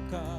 Speaker 4: Kau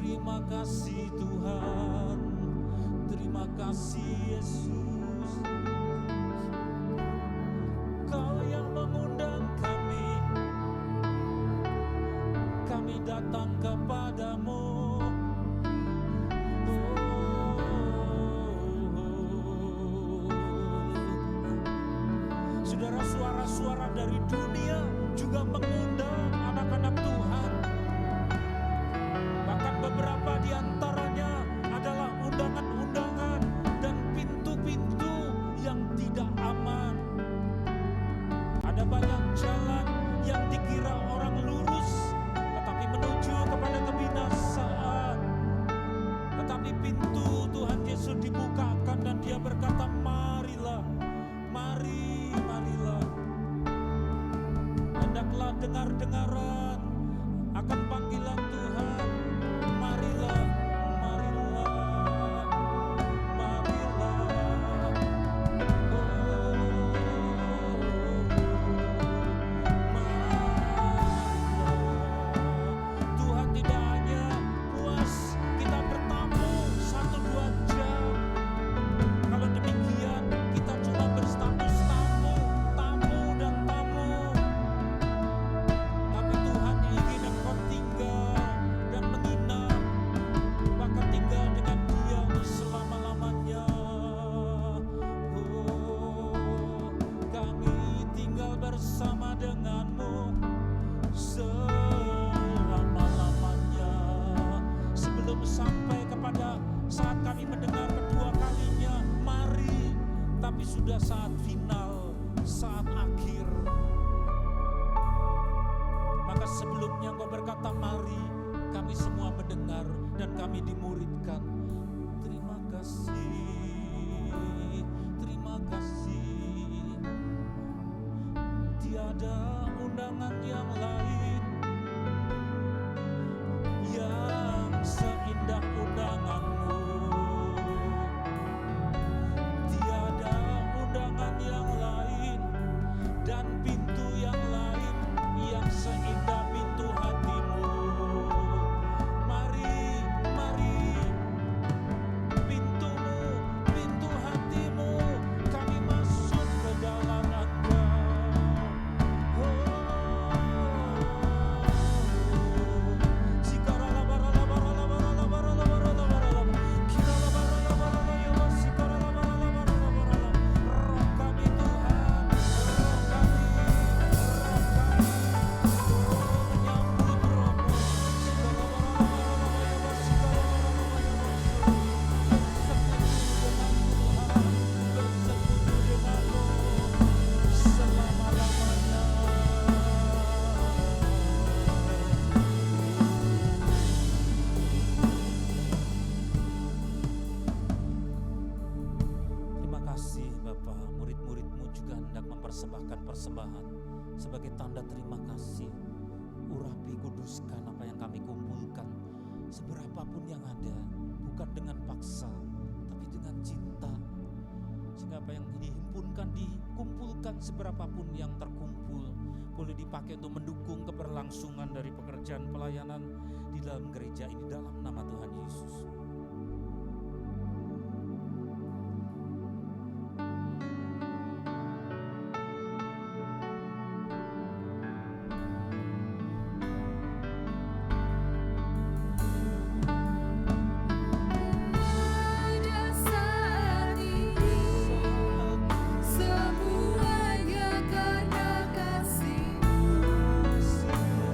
Speaker 4: Terima kasih Tuhan, terima kasih Yesus. Kau yang mengundang kami datang kepadamu. Saudara, suara-suara dari dunia juga mengundang anak-anak Tuhan. Bahkan beberapa di antaranya adalah undangan-undangan dan pintu-pintu yang tidak aman. Ada banyak jalan yang dikira orang lurus, tetapi menuju kepada kebinasaan. Tetapi pintu Tuhan Yesus dibukakan dan Dia berkata, marilah, marilah. Hendaklah dengar-dengaran akan panggilan Tuhan. Marilah, marilah, marilah. Tuhan tidak hanya puas kita bertamu 1-2 jam. Kalau demikian kita cuma berstatus tamu dan tamu. Tapi Tuhan ingin engkau tinggal dan menginap, bahkan tinggal dengan Dia selama-lamanya. Kami tinggal bersama denganmu selama-lamanya. Sebelum sampai kepada saat kami mendengar kedua kalinya, mari, tapi sudah saat final, saat akhir. Maka sebelumnya Engkau berkata, mari, kami semua mendengar dan kami dimuridkan. Terima kasih, terima kasih. Tiada undangan yang lain yang seindah undanganmu. Tiada undangan yang lain dan pintu yang lain yang seindah pintu hatimu. Mari, mari, pintumu, pintu hatimu, kami masuk ke dalam Engkau. Persembahkan persembahan sebagai tanda terima kasih. Urapi, kuduskan apa yang kami kumpulkan, seberapapun yang ada, bukan dengan paksa, tapi dengan cinta. Sehingga apa yang dihimpunkan, dikumpulkan, seberapapun yang terkumpul, boleh dipakai untuk mendukung keberlangsungan dari pekerjaan pelayanan di dalam gereja ini, dalam nama Tuhan Yesus.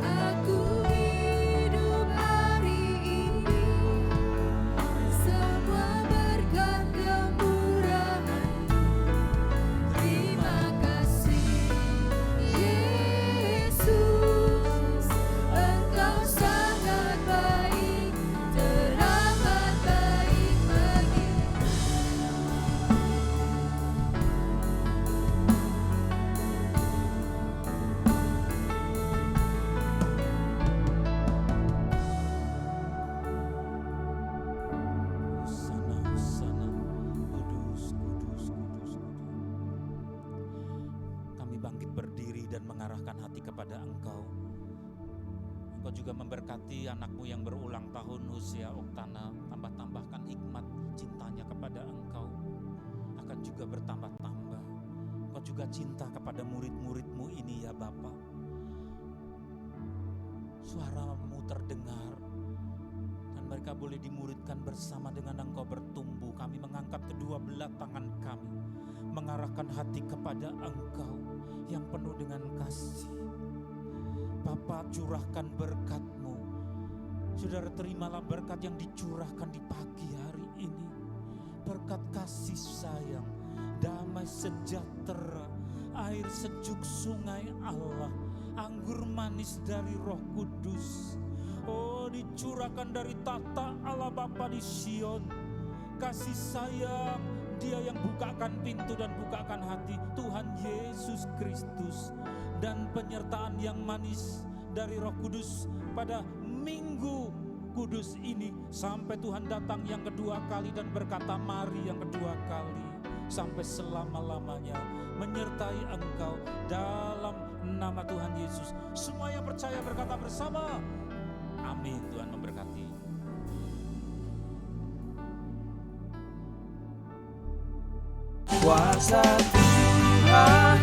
Speaker 2: Aku hidup hari ini
Speaker 4: Engkau juga memberkati anakmu yang berulang tahun usia Oktana. Tambah-tambahkan hikmat cintanya kepada Engkau. Akan juga bertambah-tambah. Engkau juga cinta kepada murid-muridmu ini ya Bapa. Suaramu terdengar. Dan mereka boleh dimuridkan bersama dengan Engkau bertumbuh. Kami mengangkat kedua belah tangan kami. Mengarahkan hati kepada Engkau yang penuh dengan kasih. Bapa, curahkan berkat-Mu. Saudara, terimalah berkat yang dicurahkan di pagi hari ini. Berkat kasih sayang, damai sejahtera, air sejuk sungai Allah, anggur manis dari Roh Kudus. Oh, dicurahkan dari tata Allah Bapa di Sion. Kasih sayang, Dia yang bukakan pintu dan bukakan hati, Tuhan Yesus Kristus. Dan penyertaan yang manis dari Roh Kudus pada Minggu Kudus ini, sampai Tuhan datang yang kedua kali dan berkata mari yang kedua kali, sampai selama-lamanya menyertai Engkau dalam nama Tuhan Yesus. Semua yang percaya berkata bersama, amin. Tuhan memberkati.
Speaker 5: Kuasa Tuhan.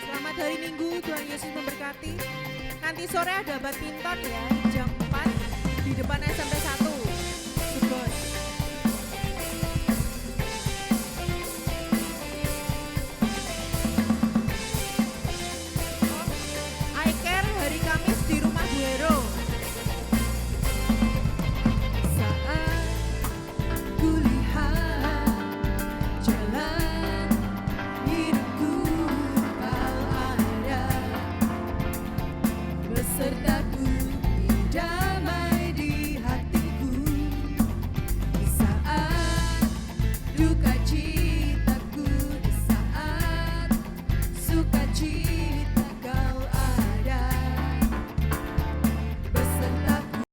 Speaker 3: Selamat hari Minggu, Tuhan Yesus memberkati. Nanti sore ada badminton ya, jam 4 di depan SMP 1. Subon. iCare hari Kamis di rumah Bu Hero. Saat kulihat jalan hidupku, Kau ada besertaku, damai di hatiku. Di saat duka citaku, di saat sukacita.